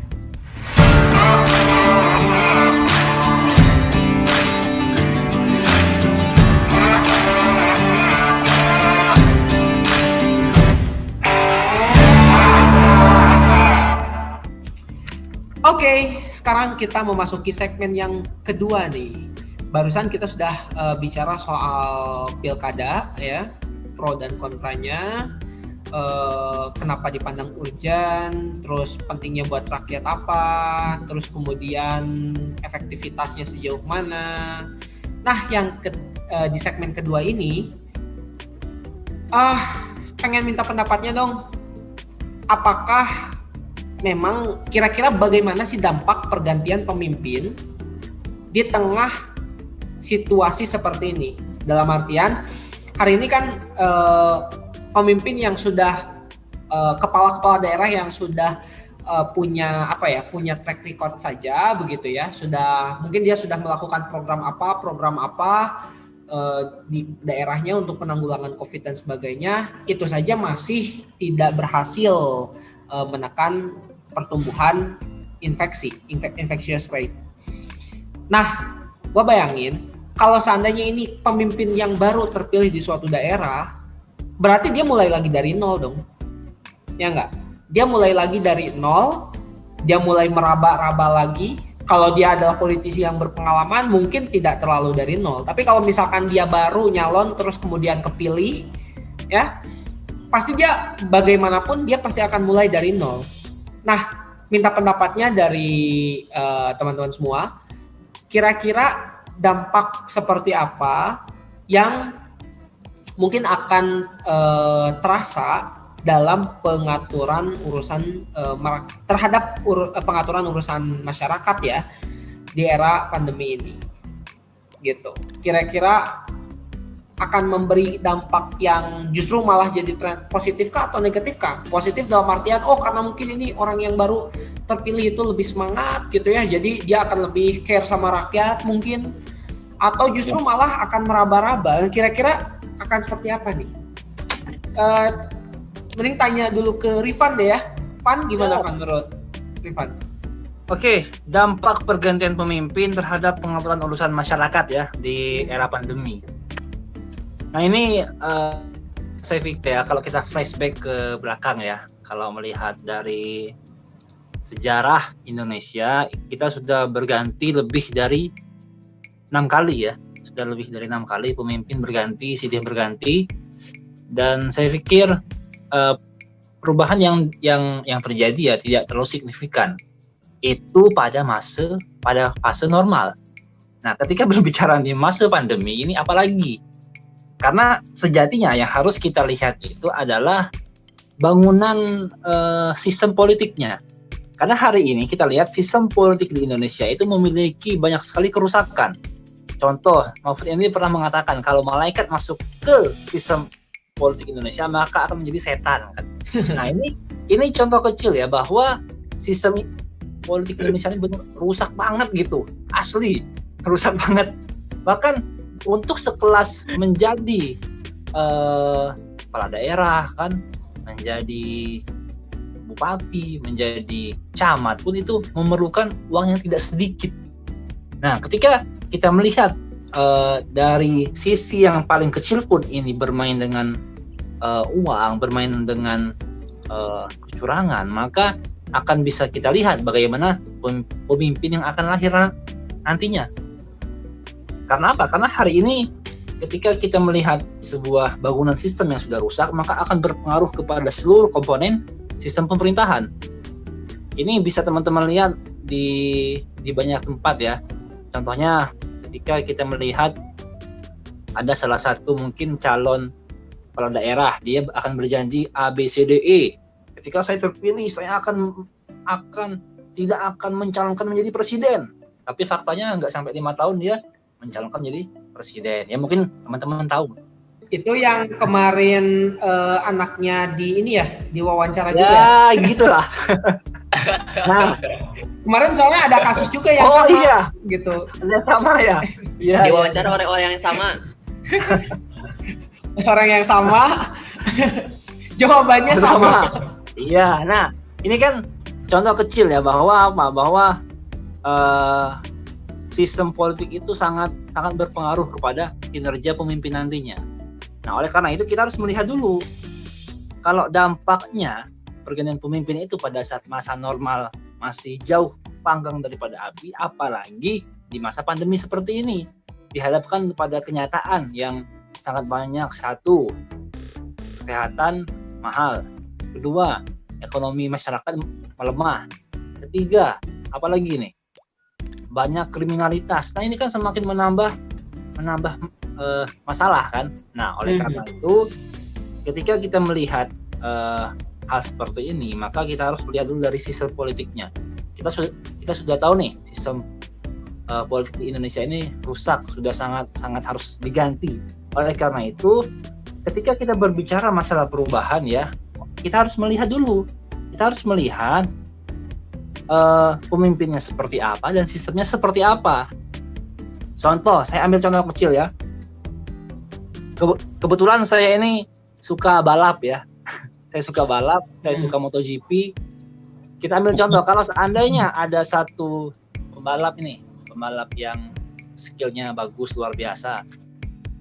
Oke, sekarang kita memasuki segmen yang kedua nih. Barusan kita sudah bicara soal pilkada ya, pro dan kontranya, kenapa dipandang urgent, terus pentingnya buat rakyat apa, terus kemudian efektivitasnya sejauh mana. Nah, yang di segmen kedua ini, pengen minta pendapatnya dong. Apakah memang kira-kira bagaimana sih dampak pergantian pemimpin di tengah situasi seperti ini? Dalam artian hari ini kan pemimpin yang sudah kepala-kepala daerah yang sudah punya track record saja begitu ya, mungkin dia sudah melakukan program apa di daerahnya untuk penanggulangan COVID dan sebagainya, itu saja masih tidak berhasil menekan pertumbuhan infectious rate. Nah, Gua bayangin kalau seandainya ini pemimpin yang baru terpilih di suatu daerah, berarti dia mulai lagi dari nol dong. Ya enggak? Dia mulai lagi dari nol, dia mulai meraba-raba lagi. Kalau dia adalah politisi yang berpengalaman, mungkin tidak terlalu dari nol. Tapi kalau misalkan dia baru nyalon terus kemudian kepilih, ya pasti dia bagaimanapun dia pasti akan mulai dari nol. Nah, minta pendapatnya dari teman-teman semua. Kira-kira dampak seperti apa yang mungkin akan terasa dalam pengaturan urusan terhadap pengaturan urusan masyarakat ya di era pandemi ini, gitu. Kira-kira akan memberi dampak yang justru malah jadi tren positif kah atau negatif kah? Positif dalam artian karena mungkin ini orang yang baru terpilih itu lebih semangat gitu ya, jadi dia akan lebih care sama rakyat mungkin, atau justru malah akan meraba-raba. Kira-kira akan seperti apa nih? Mending tanya dulu ke Rifan deh ya. Pan, gimana Pan menurut Rifan? Oke, dampak pergantian pemimpin terhadap pengaturan urusan masyarakat ya di era pandemi. Nah ini saya pikir ya, kalau kita flashback ke belakang ya, kalau melihat dari sejarah Indonesia, kita sudah berganti lebih dari 6 kali ya, sudah lebih dari 6 kali pemimpin berganti, silih berganti, dan saya pikir perubahan yang terjadi ya tidak terlalu signifikan. Itu pada fase normal. Nah, ketika berbicara di masa pandemi ini apalagi? Karena sejatinya yang harus kita lihat itu adalah bangunan sistem politiknya. Karena hari ini kita lihat sistem politik di Indonesia itu memiliki banyak sekali kerusakan. Contoh, Mahfud MD pernah mengatakan kalau malaikat masuk ke sistem politik Indonesia maka akan menjadi setan kan. Nah, ini contoh kecil ya bahwa sistem politik Indonesia ini benar rusak banget gitu. Asli, rusak banget. Bahkan untuk sekelas menjadi kepala daerah kan, menjadi bupati, menjadi camat pun itu memerlukan uang yang tidak sedikit. Nah, ketika kita melihat dari sisi yang paling kecil pun ini bermain dengan uang, bermain dengan kecurangan, maka akan bisa kita lihat bagaimana pemimpin yang akan lahir nantinya. Karena apa? Karena hari ini ketika kita melihat sebuah bangunan sistem yang sudah rusak, maka akan berpengaruh kepada seluruh komponen sistem pemerintahan. Ini bisa teman-teman lihat di banyak tempat ya. Contohnya ketika kita melihat ada salah satu mungkin calon kepala daerah, dia akan berjanji A, B, C, D, E. Ketika saya terpilih, saya tidak akan mencalonkan menjadi presiden. Tapi faktanya nggak sampai 5 tahun dia mencalonkan menjadi presiden. Ya mungkin teman-teman tahu. Itu yang kemarin anaknya di ini ya, diwawancara juga ya? Ya, gitulah. Nah, kemarin soalnya ada kasus juga yang sama iya. gitu. Ada sama ya? Iya. Diwawancara orang-orang yang sama. Orang yang sama. Jawabannya sama. Iya, nah ini kan contoh kecil ya bahwa sistem politik itu sangat berpengaruh kepada kinerja pemimpin nantinya. Nah, oleh karena itu kita harus melihat dulu kalau dampaknya pergantian pemimpin itu pada saat masa normal masih jauh panggang daripada api, apalagi di masa pandemi seperti ini dihadapkan pada kenyataan yang sangat banyak. Satu, kesehatan mahal. Kedua, ekonomi masyarakat melemah. Ketiga, apalagi nih? Banyak kriminalitas. Nah, ini kan semakin menambah masalah kan. Nah, oleh karena itu ketika kita melihat hal seperti ini, maka kita harus lihat dulu dari sistem politiknya. Kita sudah tahu nih sistem politik di Indonesia ini rusak, sudah sangat harus diganti. Oleh karena itu, ketika kita berbicara masalah perubahan ya, kita harus melihat dulu. Kita harus melihat pemimpinnya seperti apa dan sistemnya seperti apa. Contoh, saya ambil contoh kecil ya. Kebetulan saya ini suka balap ya. Saya suka balap, saya suka MotoGP. Kita ambil contoh, kalau seandainya ada satu pembalap yang skillnya bagus luar biasa.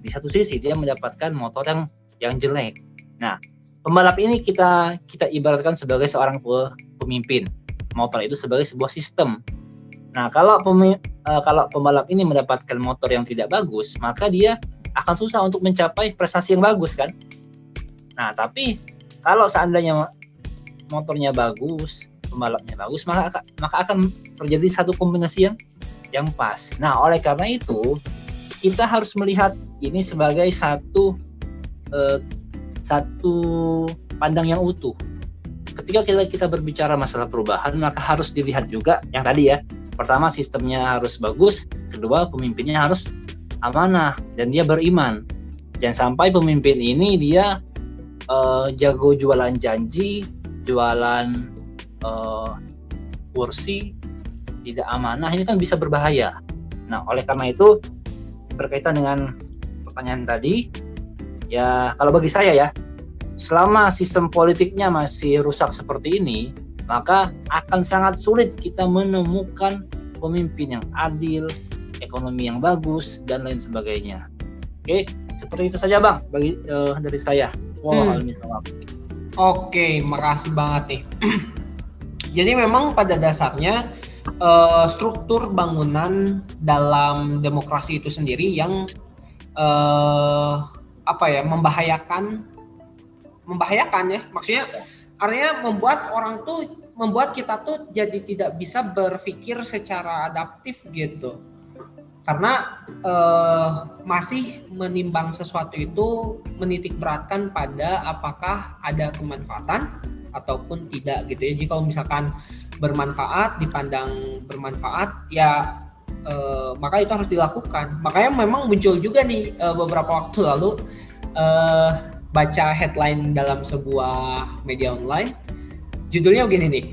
Di satu sisi dia mendapatkan motor yang jelek. Nah, pembalap ini kita ibaratkan sebagai seorang pemimpin. Motor itu sebagai sebuah sistem. Nah, kalau pembalap ini mendapatkan motor yang tidak bagus, maka dia akan susah untuk mencapai prestasi yang bagus kan. Nah, tapi kalau seandainya motornya bagus, pembalapnya bagus, maka akan terjadi satu kombinasi yang pas. Nah, oleh karena itu kita harus melihat ini sebagai satu pandang yang utuh. Ketika kita berbicara masalah perubahan, maka harus dilihat juga yang tadi ya. Pertama, sistemnya harus bagus. Kedua, pemimpinnya harus amanah dan dia beriman. Jangan sampai pemimpin ini dia jago jualan janji, jualan kursi, tidak amanah. Ini kan bisa berbahaya. Nah, oleh karena itu berkaitan dengan pertanyaan tadi, ya kalau bagi saya ya, selama sistem politiknya masih rusak seperti ini, maka akan sangat sulit kita menemukan pemimpin yang adil, ekonomi yang bagus, dan lain sebagainya. Oke, seperti itu saja Bang dari saya. Oke, makasih banget nih. Jadi memang pada dasarnya struktur bangunan dalam demokrasi itu sendiri yang membahayakan ya, maksudnya artinya membuat kita tuh jadi tidak bisa berpikir secara adaptif gitu, karena masih menimbang sesuatu itu menitik beratkan pada apakah ada kemanfaatan ataupun tidak gitu ya. Jadi kalau misalkan bermanfaat, dipandang bermanfaat ya maka itu harus dilakukan. Makanya memang muncul juga nih beberapa waktu lalu baca headline dalam sebuah media online, judulnya begini nih,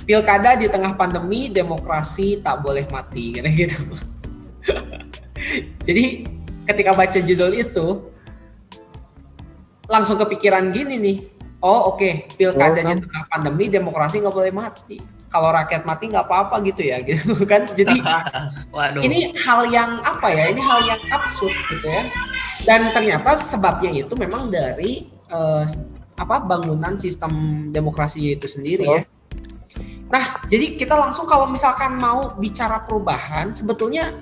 pilkada di tengah pandemi, demokrasi tak boleh mati, kayak gitu. Jadi ketika baca judul itu langsung kepikiran gini nih, pilkada di tengah pandemi, demokrasi nggak boleh mati. Kalau rakyat mati nggak apa-apa gitu ya, gitu kan? Jadi ini hal yang Ini hal yang absurd gitu ya. Dan ternyata sebabnya itu memang dari bangunan sistem demokrasi itu sendiri ya. Nah, jadi kita langsung kalau misalkan mau bicara perubahan, sebetulnya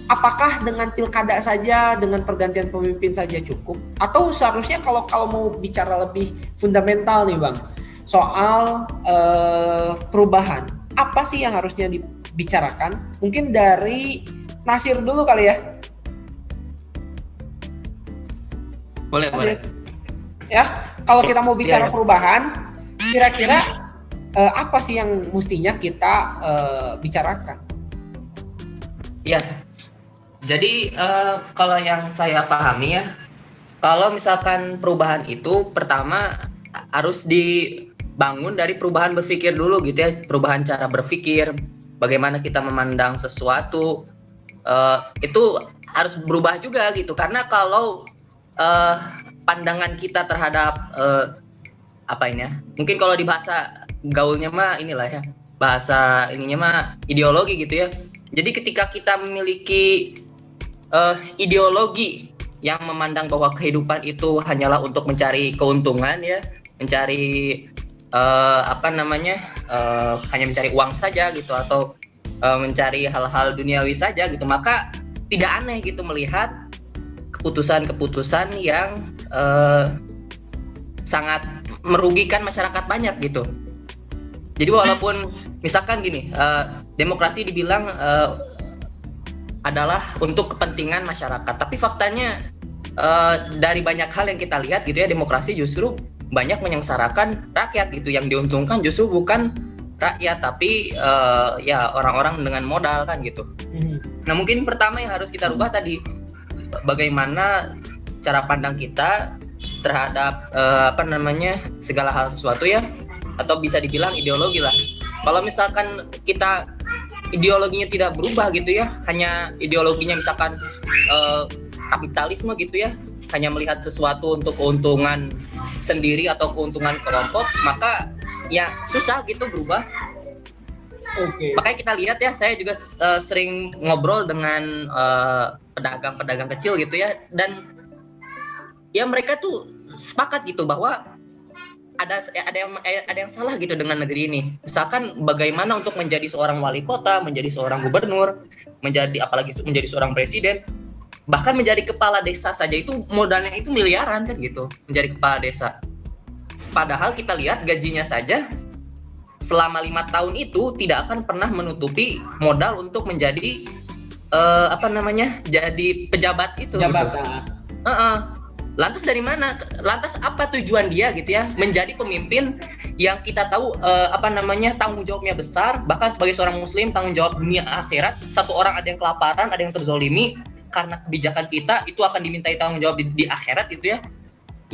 apakah dengan pilkada saja, dengan pergantian pemimpin saja cukup? Atau seharusnya kalau mau bicara lebih fundamental nih Bang, soal perubahan, apa sih yang harusnya dibicarakan? Mungkin dari Nasir dulu kali ya. Boleh. Ya, kalau kita mau bicara perubahan, kira-kira apa sih yang mestinya kita bicarakan? Ya, jadi kalau yang saya pahami ya, kalau misalkan perubahan itu pertama harus dibangun dari perubahan berpikir dulu gitu ya, perubahan cara berpikir, bagaimana kita memandang sesuatu, itu harus berubah juga gitu. Karena kalau pandangan kita terhadap mungkin kalau di bahasa gaulnya mah inilah ya, bahasa ininya mah ideologi gitu ya. Jadi ketika kita memiliki ideologi yang memandang bahwa kehidupan itu hanyalah untuk mencari keuntungan ya, mencari hanya mencari uang saja gitu, atau mencari hal-hal duniawi saja gitu, maka tidak aneh gitu melihat keputusan-keputusan yang sangat merugikan masyarakat banyak gitu. Jadi walaupun misalkan gini, demokrasi dibilang adalah untuk kepentingan masyarakat, tapi faktanya dari banyak hal yang kita lihat gitu ya, demokrasi justru banyak menyengsarakan rakyat gitu. Yang diuntungkan justru bukan rakyat, tapi ya orang-orang dengan modal kan gitu. Nah, mungkin pertama yang harus kita rubah tadi, bagaimana cara pandang kita terhadap segala hal sesuatu ya, atau bisa dibilang ideologi lah. Kalau misalkan kita ideologinya tidak berubah gitu ya, hanya ideologinya misalkan kapitalisme gitu ya, hanya melihat sesuatu untuk keuntungan sendiri atau keuntungan kelompok, maka ya susah gitu berubah. Oke. Makanya kita lihat ya, saya juga sering ngobrol dengan pedagang-pedagang kecil gitu ya, dan ya mereka tuh sepakat gitu bahwa ada yang salah gitu dengan negeri ini. Misalkan bagaimana untuk menjadi seorang wali kota, menjadi seorang gubernur, apalagi menjadi seorang presiden, bahkan menjadi kepala desa saja itu modalnya itu miliaran kan gitu, menjadi kepala desa. Padahal kita lihat gajinya saja selama 5 tahun itu tidak akan pernah menutupi modal untuk menjadi jadi pejabat itu. Pejabat. Gitu. Lantas dari mana? Lantas apa tujuan dia gitu ya? Menjadi pemimpin yang kita tahu tanggung jawabnya besar, bahkan sebagai seorang muslim tanggung jawab dunia akhirat. Satu orang ada yang kelaparan, ada yang terzolimi karena kebijakan kita, itu akan dimintai tanggung jawab di akhirat gitu ya.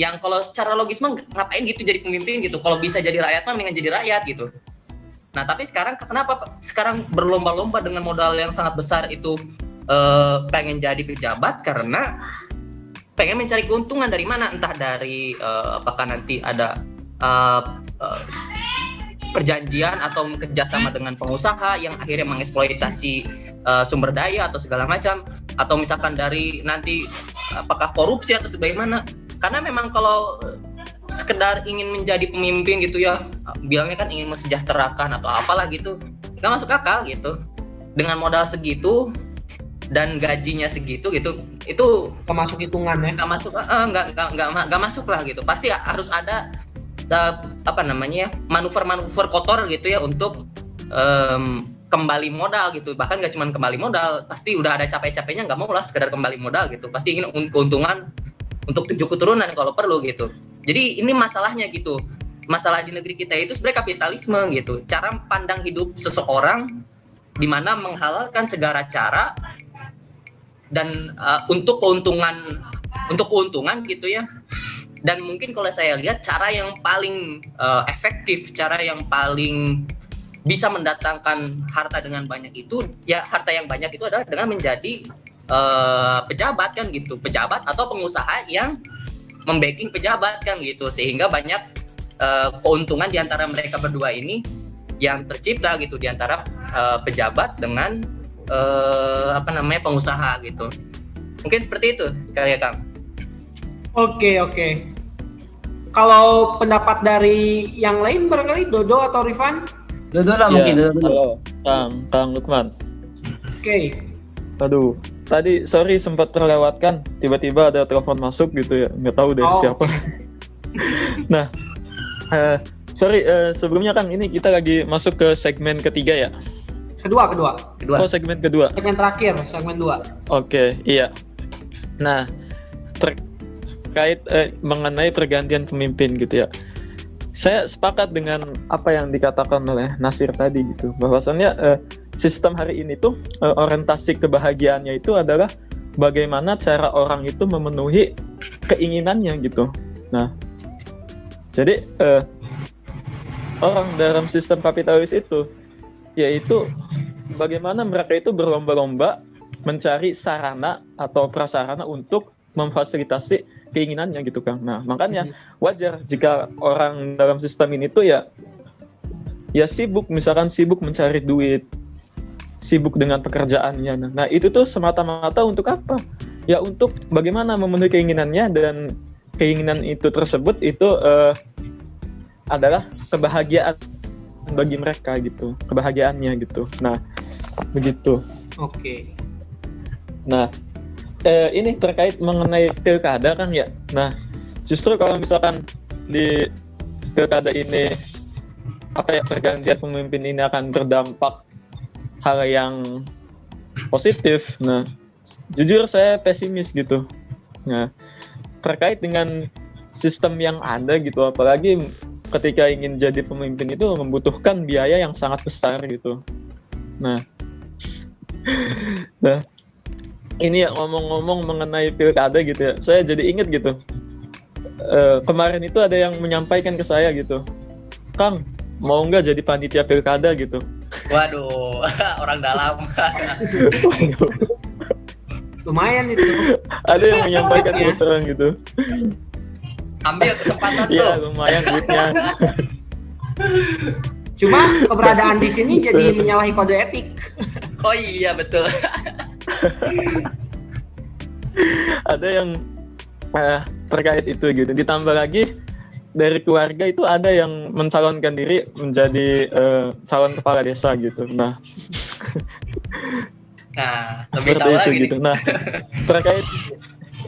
Yang kalau secara logis mah ngapain gitu jadi pemimpin gitu? Kalau bisa jadi rakyat mah mendingan jadi rakyat gitu. Nah, tapi sekarang kenapa sekarang berlomba-lomba dengan modal yang sangat besar itu pengen jadi pejabat? Karena pengen mencari keuntungan dari mana, entah dari apakah nanti ada perjanjian atau kerjasama dengan pengusaha yang akhirnya mengeksploitasi sumber daya atau segala macam, atau misalkan dari nanti apakah korupsi atau sebagaimana. Karena memang kalau sekedar ingin menjadi pemimpin gitu ya, bilangnya kan ingin mensejahterakan atau apalah gitu, nggak masuk akal gitu. Dengan modal segitu dan gajinya segitu gitu, itu Termasuk hitungannya. nggak masuk, nggak masuk lah gitu. Pasti harus ada manuver kotor gitu ya untuk kembali modal gitu. Bahkan nggak cuma kembali modal, pasti udah ada capek-capeknya nggak mau lah sekedar kembali modal gitu. Pasti ingin keuntungan untuk 7 keturunan kalau perlu gitu. Jadi ini masalahnya gitu. Masalah di negeri kita itu sebenarnya kapitalisme gitu. Cara pandang hidup seseorang di mana menghalalkan segala cara dan untuk keuntungan gitu ya. Dan mungkin kalau saya lihat cara yang paling efektif, cara yang paling bisa mendatangkan harta dengan banyak itu ya, harta yang banyak itu adalah dengan menjadi pejabat kan gitu, pejabat atau pengusaha yang membacking pejabat kan gitu, sehingga banyak keuntungan di antara mereka berdua ini yang tercipta gitu, di antara pejabat dengan pengusaha gitu. Mungkin seperti itu kali ya Kang. Oke. Kalau pendapat dari yang lain barangkali Dodo atau Rifan? Dodo lah mungkin. Halo, Kang Lukman. Oke. Aduh, tadi sorry sempat terlewatkan, tiba-tiba ada telepon masuk gitu ya, nggak tahu dari siapa. Nah, sorry, sebelumnya Kang, ini kita lagi masuk ke segmen ketiga ya? Kedua. Oh, segmen kedua. Segmen terakhir, segmen 2. Oke, iya. Nah, terkait mengenai pergantian pemimpin gitu ya. Saya sepakat dengan apa yang dikatakan oleh Nasir tadi gitu. Bahwasannya sistem hari ini tuh orientasi kebahagiaannya itu adalah bagaimana cara orang itu memenuhi keinginannya gitu. Nah, jadi orang dalam sistem kapitalis itu yaitu bagaimana mereka itu berlomba-lomba mencari sarana atau prasarana untuk memfasilitasi keinginannya gitu Kang. Nah, makanya wajar jika orang dalam sistem ini tuh ya sibuk mencari duit, sibuk dengan pekerjaannya. Nah, itu tuh semata-mata untuk apa? Ya untuk bagaimana memenuhi keinginannya, dan keinginan itu tersebut itu adalah kebahagiaan bagi mereka gitu, kebahagiaannya gitu. Nah, begitu. Oke. Nah, ini terkait mengenai pilkada kan ya. Nah, justru kalau misalkan di pilkada ini pergantian pemimpin ini akan berdampak hal yang positif. Nah, jujur saya pesimis gitu. Nah, terkait dengan sistem yang ada gitu, apalagi ketika ingin jadi pemimpin itu membutuhkan biaya yang sangat besar gitu. Nah, ini ya ngomong-ngomong mengenai pilkada gitu ya, saya jadi inget gitu. Kemarin itu ada yang menyampaikan ke saya gitu, Kang, mau nggak jadi panitia pilkada gitu. Waduh, orang dalam. Waduh. Lumayan itu. Ada yang menyampaikan ke saya gitu. Ambil kesempatan tuh. Iya, lumayan duitnya. Cuma keberadaan di sini jadi menyalahi kode etik. Oh iya betul. Ada yang terkait itu gitu. Ditambah lagi dari keluarga itu ada yang mencalonkan diri menjadi calon kepala desa gitu. Nah, lebih seperti tahu itu lagi gitu. nih. Nah, terkait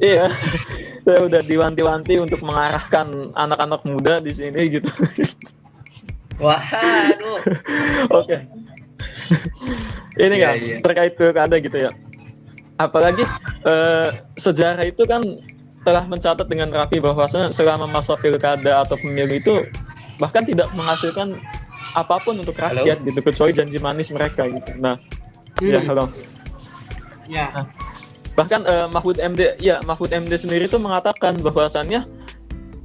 iya, saya udah diwanti-wanti untuk mengarahkan anak-anak muda di sini gitu. Waduh. Oke. Ini Iya, kan iya. terkait pilkada gitu ya. Apalagi sejarah itu kan telah mencatat dengan rapi bahwasanya selama masa pilkada atau pemilu itu bahkan tidak menghasilkan apapun untuk rakyat gitu kecuali janji manis mereka gitu. Nah, ya halo. Ya. Bahkan Mahfud MD sendiri itu mengatakan bahwasannya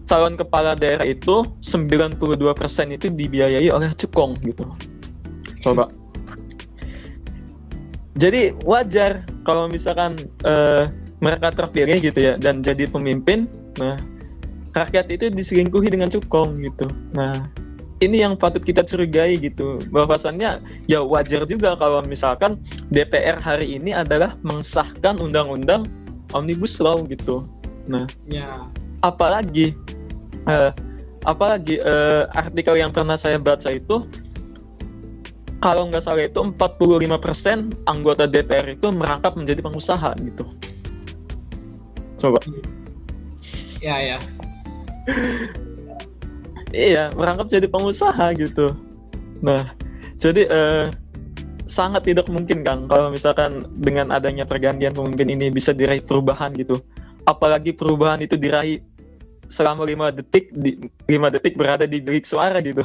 calon kepala daerah itu 92% itu dibiayai oleh cekong gitu. Coba. Jadi wajar kalau misalkan mereka terpilih gitu ya dan jadi pemimpin, nah rakyat itu diselingkuhi dengan cekong gitu. Nah, ini yang patut kita curigai gitu. Bahwasannya ya wajar juga kalau misalkan DPR hari ini adalah mengesahkan undang-undang Omnibus Law gitu. Nah, Ya. apalagi artikel yang pernah saya baca itu kalau nggak salah itu 45% anggota DPR itu merangkap menjadi pengusaha gitu. Coba. Ya. Iya, merangkap jadi pengusaha gitu. Nah, jadi sangat tidak mungkin kan kalau misalkan dengan adanya pergantian pemimpin ini bisa diraih perubahan gitu. Apalagi perubahan itu diraih selama 5 detik berada di bilik suara gitu.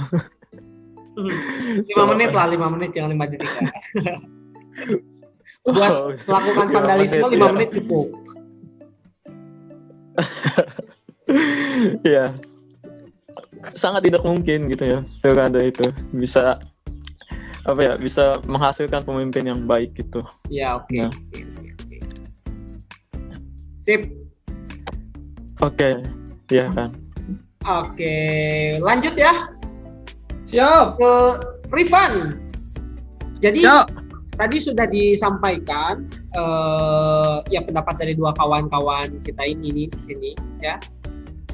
5 menit lah, 5 menit jangan 5 detik. Buat melakukan vandalisme 5 menit cukup. Ya. Sangat tidak mungkin gitu ya pilkada itu bisa bisa menghasilkan pemimpin yang baik gitu. Ya, oke. Nah. Oke. Sip. Oke, ya kan. Oke, lanjut ya Siap. ke Rifan. Jadi Siap. tadi sudah disampaikan ya pendapat dari dua kawan-kawan kita ini di sini ya,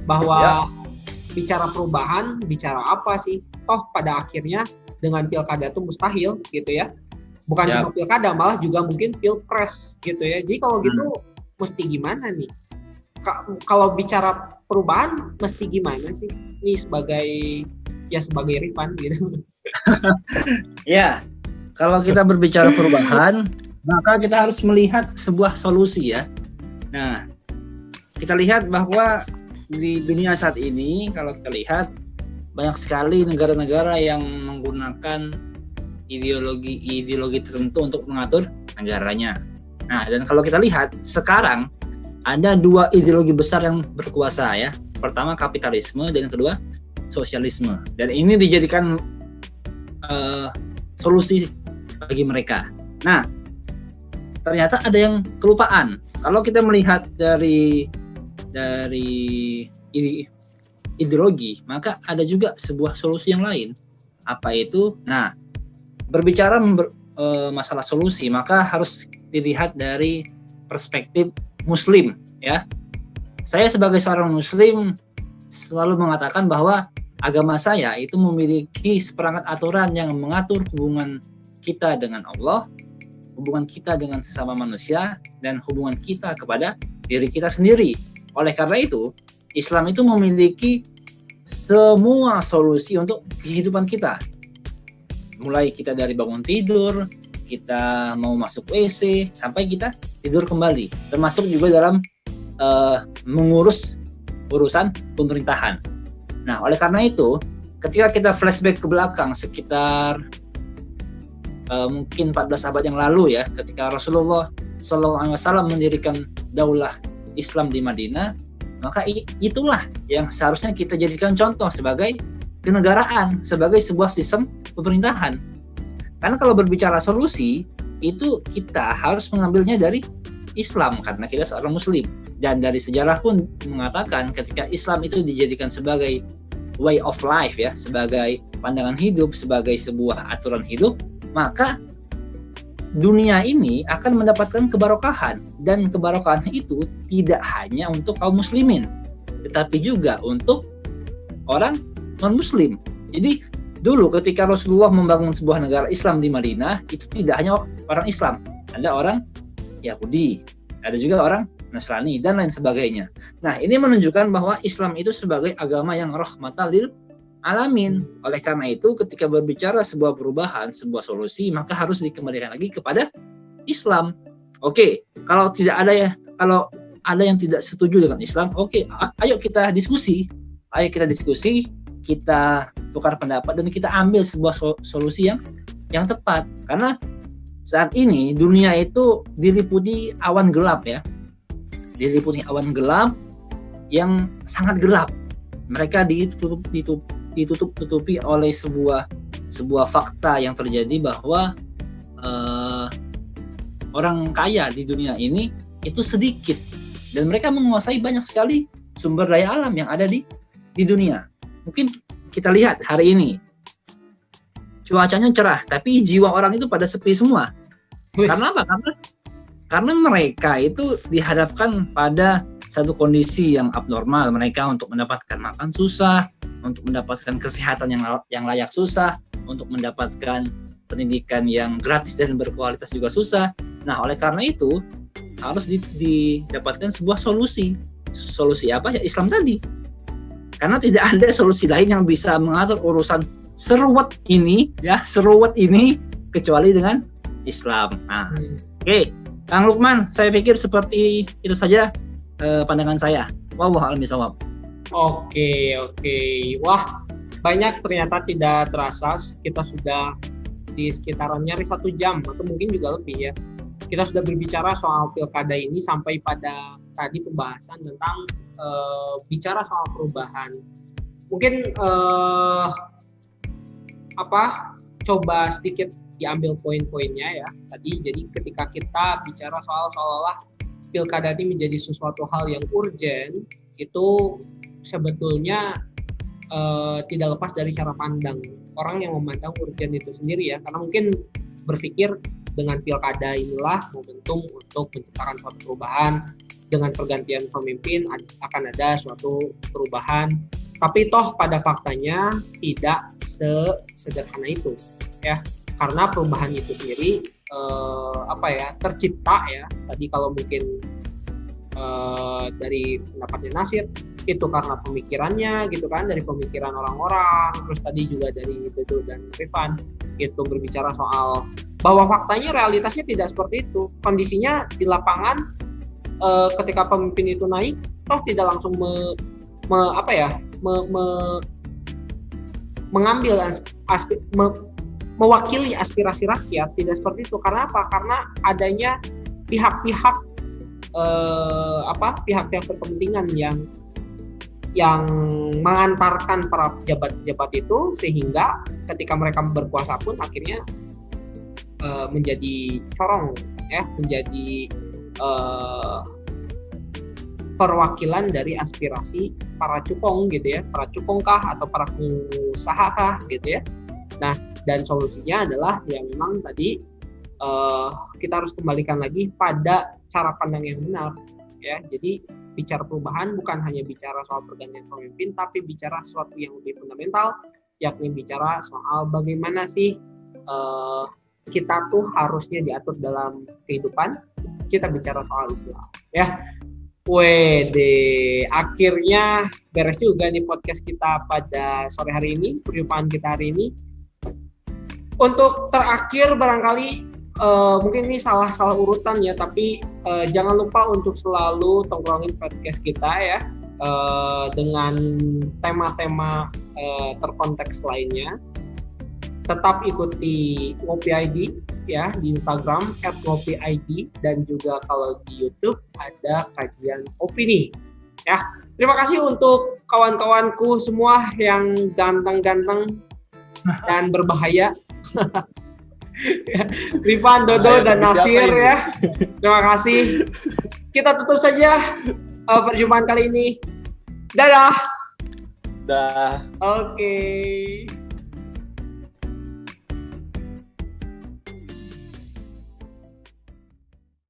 bahwa bicara perubahan, bicara apa sih? Toh pada akhirnya dengan pilkada itu mustahil gitu ya. Bukan cuma pilkada, malah juga mungkin pilpres gitu ya. Jadi kalau gitu mesti gimana nih? Kalau bicara perubahan mesti gimana sih? Ini sebagai Rifan gitu. Ya, kalau kita berbicara perubahan, maka kita harus melihat sebuah solusi ya. Nah, kita lihat bahwa di dunia saat ini, kalau kita lihat banyak sekali negara-negara yang menggunakan ideologi tertentu untuk mengatur negaranya. Nah, dan kalau kita lihat sekarang ada 2 ideologi besar yang berkuasa ya. Pertama kapitalisme dan yang kedua sosialisme. Dan ini dijadikan solusi bagi mereka. Nah, ternyata ada yang kelupaan. Kalau kita melihat dari ideologi, maka ada juga sebuah solusi yang lain. Apa itu? Nah, berbicara masalah solusi, maka harus dilihat dari perspektif Muslim, ya. Saya sebagai seorang Muslim selalu mengatakan bahwa agama saya itu memiliki seperangkat aturan yang mengatur hubungan kita dengan Allah, hubungan kita dengan sesama manusia, dan hubungan kita kepada diri kita sendiri. Oleh karena itu, Islam itu memiliki semua solusi untuk kehidupan kita. Mulai kita dari bangun tidur, kita mau masuk WC, sampai kita tidur kembali. Termasuk juga dalam mengurus urusan pemerintahan. Nah, oleh karena itu, ketika kita flashback ke belakang sekitar mungkin 14 abad yang lalu ya, ketika Rasulullah SAW mendirikan daulah Islam di Madinah, maka itulah yang seharusnya kita jadikan contoh sebagai kenegaraan, sebagai sebuah sistem pemerintahan. Karena kalau berbicara solusi, itu kita harus mengambilnya dari Islam karena kita seorang Muslim. Dan dari sejarah pun mengatakan ketika Islam itu dijadikan sebagai way of life ya, sebagai pandangan hidup sebagai sebuah aturan hidup, maka dunia ini akan mendapatkan kebarokahan, dan kebarokahan itu tidak hanya untuk kaum muslimin, tetapi juga untuk orang non-muslim. Jadi dulu ketika Rasulullah membangun sebuah negara Islam di Madinah, itu tidak hanya orang Islam, ada orang Yahudi, ada juga orang Nasrani, dan lain sebagainya. Nah, ini menunjukkan bahwa Islam itu sebagai agama yang rahmatan lil alamin. Oleh karena itu, ketika berbicara sebuah perubahan, sebuah solusi, maka harus dikembalikan lagi kepada Islam. Oke, kalau ada yang tidak setuju dengan Islam, oke, ayo kita diskusi, kita tukar pendapat, dan kita ambil sebuah solusi yang tepat. Karena saat ini dunia itu diliputi awan gelap ya. Diliputi awan gelap yang sangat gelap. Mereka ditutup-tutupi oleh sebuah fakta yang terjadi bahwa orang kaya di dunia ini itu sedikit, dan mereka menguasai banyak sekali sumber daya alam yang ada di dunia. Mungkin kita lihat hari ini cuacanya cerah, tapi jiwa orang itu pada sepi semua. Karena apa? Karena mereka itu dihadapkan pada satu kondisi yang abnormal. Mereka untuk mendapatkan makan susah, untuk mendapatkan kesehatan yang layak susah, untuk mendapatkan pendidikan yang gratis dan berkualitas juga susah. Nah, oleh karena itu harus didapatkan sebuah solusi. Solusi apa? Ya Islam tadi. Karena tidak ada solusi lain yang bisa mengatur urusan seruat ini kecuali dengan Islam. Nah, oke. Kang Lukman, saya pikir seperti itu saja pandangan saya. Wallahu a'lam bishawab. Oke. Wah, banyak ternyata tidak terasa kita sudah di sekitaran nyaris 1 jam atau mungkin juga lebih ya. Kita sudah berbicara soal pilkada ini sampai pada tadi pembahasan tentang bicara soal perubahan. Mungkin coba sedikit diambil poin-poinnya ya tadi. Jadi ketika kita bicara soal seolah-olah pilkada ini menjadi sesuatu hal yang urgent, itu sebetulnya tidak lepas dari cara pandang orang yang memandang urgent itu sendiri ya. Karena mungkin berpikir dengan pilkada inilah momentum untuk menciptakan suatu perubahan, dengan pergantian pemimpin akan ada suatu perubahan. Tapi toh pada faktanya tidak sesederhana itu ya. Karena perubahan itu sendiri tercipta ya. Tadi kalau mungkin dari pendapatnya Nasir itu karena pemikirannya gitu kan, dari pemikiran orang-orang. Terus tadi juga dari Dodo dan Rifan itu berbicara soal bahwa faktanya realitasnya tidak seperti itu. Kondisinya di lapangan ketika pemimpin itu naik toh tidak langsung mewakili aspirasi rakyat, tidak seperti itu. Karena apa? Karena adanya pihak-pihak berkepentingan yang mengantarkan para pejabat-pejabat itu, sehingga ketika mereka berkuasa pun akhirnya menjadi corong ya, menjadi perwakilan dari aspirasi para cukong gitu ya, para cukongkah atau para pengusahakah gitu ya. Nah, dan solusinya adalah yang memang tadi kita harus kembalikan lagi pada cara pandang yang benar ya. Jadi bicara perubahan bukan hanya bicara soal pergantian pemimpin, tapi bicara sesuatu yang lebih fundamental, yakni bicara soal bagaimana sih kita tuh harusnya diatur dalam kehidupan. Kita bicara soal Islam ya. Wede, akhirnya beres juga nih podcast kita pada sore hari ini, perjumpaan kita hari ini. Untuk terakhir barangkali mungkin ini salah urutan ya, tapi jangan lupa untuk selalu tongkrongin podcast kita ya dengan tema-tema terkonteks lainnya. Tetap ikuti Ngopi ID ya di Instagram @ngopiid, dan juga kalau di YouTube ada kajian opini ya. Terima kasih untuk kawan-kawanku semua yang ganteng-ganteng dan berbahaya. Rifan, Dodo, dan Nasir ya. Terima kasih. Kita tutup saja perjumpaan kali ini. Dadah. Dah. Oke.